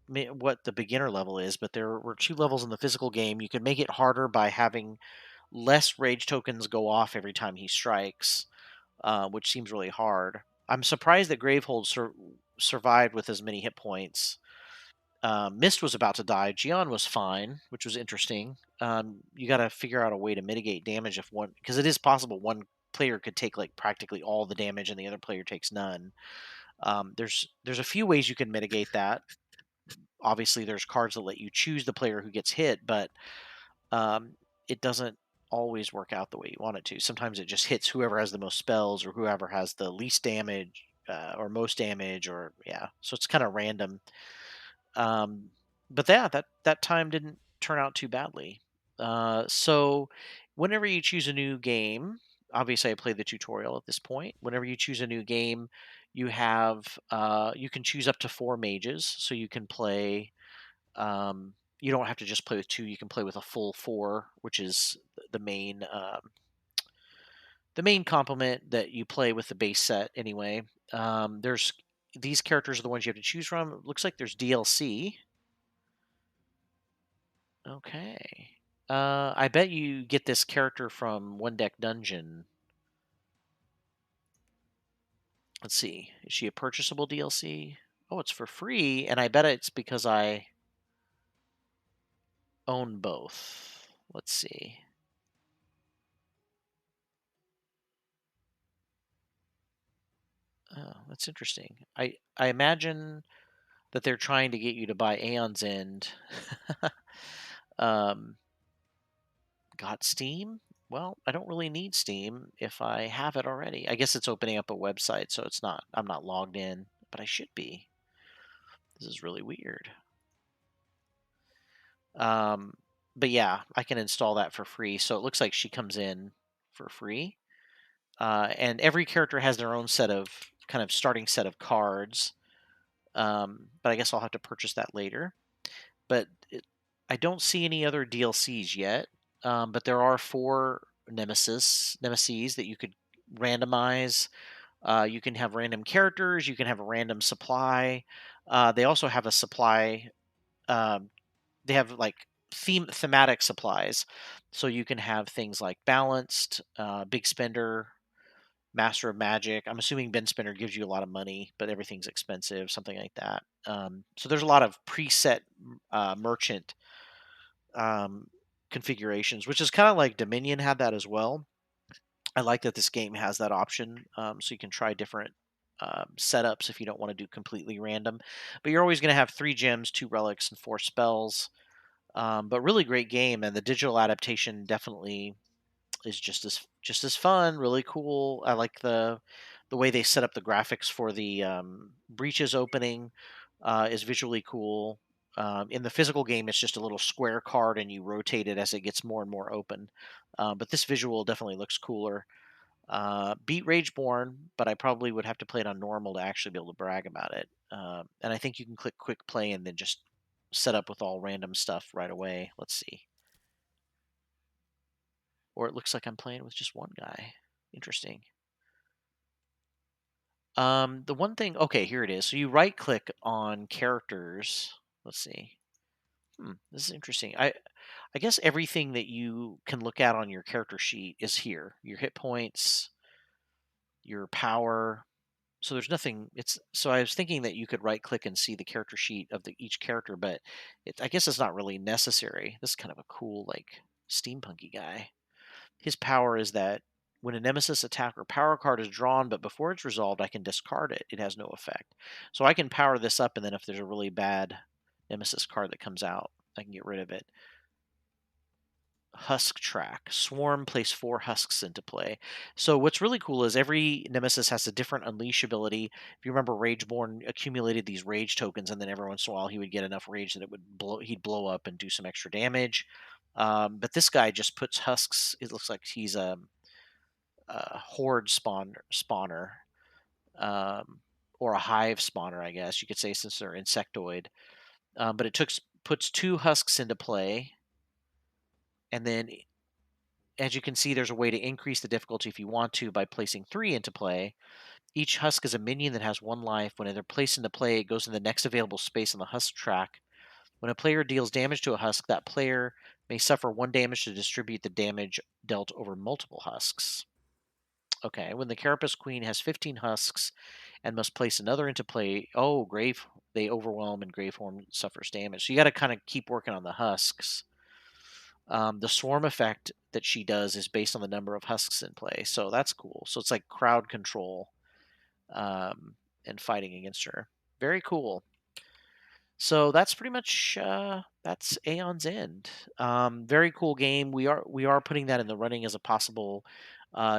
what the beginner level is, but there were 2 levels in the physical game. You can make it harder by having less rage tokens go off every time he strikes, which seems really hard. I'm surprised that Gravehold survived with as many hit points. Mist was about to die. Gian was fine, which was interesting. You got to figure out a way to mitigate damage if one, because it is possible one player could take like practically all the damage and the other player takes none. There's a few ways you can mitigate that. Obviously, there's cards that let you choose the player who gets hit, but um, it doesn't always work out the way you want it to. Sometimes it just hits whoever has the most spells or whoever has the least damage or most damage, or yeah. So it's kind of random. Um, but yeah, that time didn't turn out too badly. So whenever you choose a new game, obviously I played the tutorial at this point. Whenever you choose a new game, you can choose up to 4 mages, so you can play. You don't have to just play with 2. You can play with a full 4, which is the main complement that you play with the base set anyway. There's these characters are the ones you have to choose from. It looks like there's DLC. Okay. I bet you get this character from One Deck Dungeon. Let's see. Is she a purchasable DLC? Oh, it's for free, and I bet it's because I own both. Let's see. Oh, that's interesting. I imagine that they're trying to get you to buy Aeon's End. um, got Steam? Well, I don't really need Steam if I have it already. I guess it's opening up a website, so it's not. I'm not logged in, but I should be. This is really weird. Um, but yeah, I can install that for free. So it looks like she comes in for free. And every character has their own set of kind of starting set of cards. But I guess I'll have to purchase that later. But I don't see any other DLCs yet. But there are 4 nemesis that you could randomize. You can have random characters. You can have a random supply. They also have a supply. Um, they have like thematic supplies, so you can have things like balanced, big spender, master of magic. I'm assuming Ben Spender gives you a lot of money, but everything's expensive, something like that. So there's a lot of preset merchant um, configurations, which is kind of like Dominion had that as well. I like that this game has that option, so you can try different setups if you don't want to do completely random. But you're always going to have 3 gems, 2 relics, and 4 spells. But really great game, and the digital adaptation definitely is just as fun. Really cool. I like the way they set up the graphics for the breaches opening is visually cool. In the physical game, it's just a little square card, and you rotate it as it gets more and more open. But this visual definitely looks cooler. Beat Rageborn, but I probably would have to play it on normal to actually be able to brag about it. And I think you can click quick play and then just set up with all random stuff right away. Let's see. Or it looks like I'm playing with just one guy. Interesting. The one thing, okay, here it is. So you right click on characters. Let's see. This is interesting. I guess everything that you can look at on your character sheet is here. Your hit points, your power. So there's nothing. It's so I was thinking that you could right click and see the character sheet of each character, but I guess it's not really necessary. This is kind of a cool like steampunky guy. His power is that when a nemesis attack or power card is drawn, but before it's resolved, I can discard it. It has no effect. So I can power this up, and then if there's a really bad nemesis card that comes out, I can get rid of it. Husk track. Swarm place 4 husks into play. So what's really cool is every nemesis has a different unleash ability. If you remember, Rageborn accumulated these rage tokens, and then every once in a while he would get enough rage that he'd blow up and do some extra damage. But this guy just puts husks. It looks like he's a horde spawner, um, or a hive spawner, I guess you could say, since they're insectoid. But it puts 2 husks into play, and then as you can see, there's a way to increase the difficulty if you want to by placing 3 into play. Each husk is a minion that has 1 life. When they're placed into play, it goes in the next available space on the husk track. When a player deals damage to a husk, that player may suffer 1 damage to distribute the damage dealt over multiple husks. Okay, when the Carapace Queen has 15 husks and must place another into play, they overwhelm and Graveform suffers damage. So you got to kind of keep working on the husks. The swarm effect that she does is based on the number of husks in play, so that's cool. So it's like crowd control, and fighting against her. Very cool. So that's pretty much that's Aeon's End. Very cool game. We are putting that in the running as a possible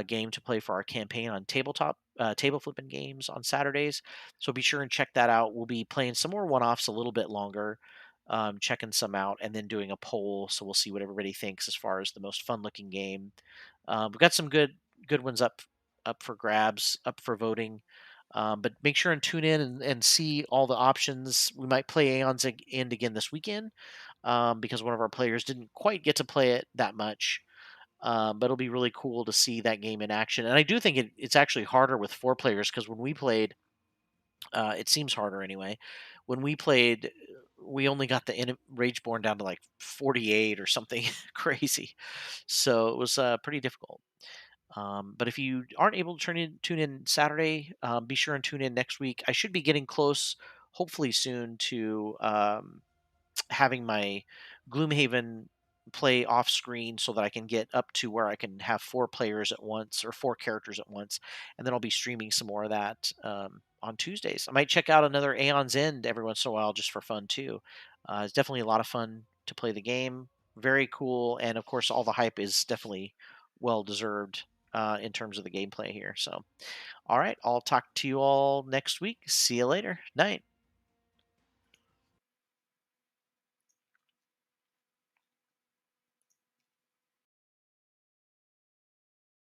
game to play for our campaign on tabletop table flipping games on Saturdays. So be sure and check that out. We'll be playing some more one-offs a little bit longer, checking some out, and then doing a poll. So we'll see what everybody thinks as far as the most fun-looking game. We've got some good ones up for grabs, up for voting. But make sure and tune in and see all the options. We might play Aeon's End again this weekend, because one of our players didn't quite get to play it that much. But it'll be really cool to see that game in action. And I do think it's actually harder with 4 players, because when we played, it seems harder anyway. When we played, we only got the Rageborn down to like 48 or something crazy. So it was pretty difficult. But if you aren't able to tune in Saturday, be sure and tune in next week. I should be getting close, hopefully soon, to having my Gloomhaven play off screen so that I can get up to where I can have 4 players at once, or 4 characters at once, and then I'll be streaming some more of that on Tuesdays. I might check out another Aeon's End every once in a while just for fun too. It's definitely a lot of fun to play the game. Very cool, and of course, all the hype is definitely well deserved in terms of the gameplay here. So, all right, I'll talk to you all next week. See you later. Night.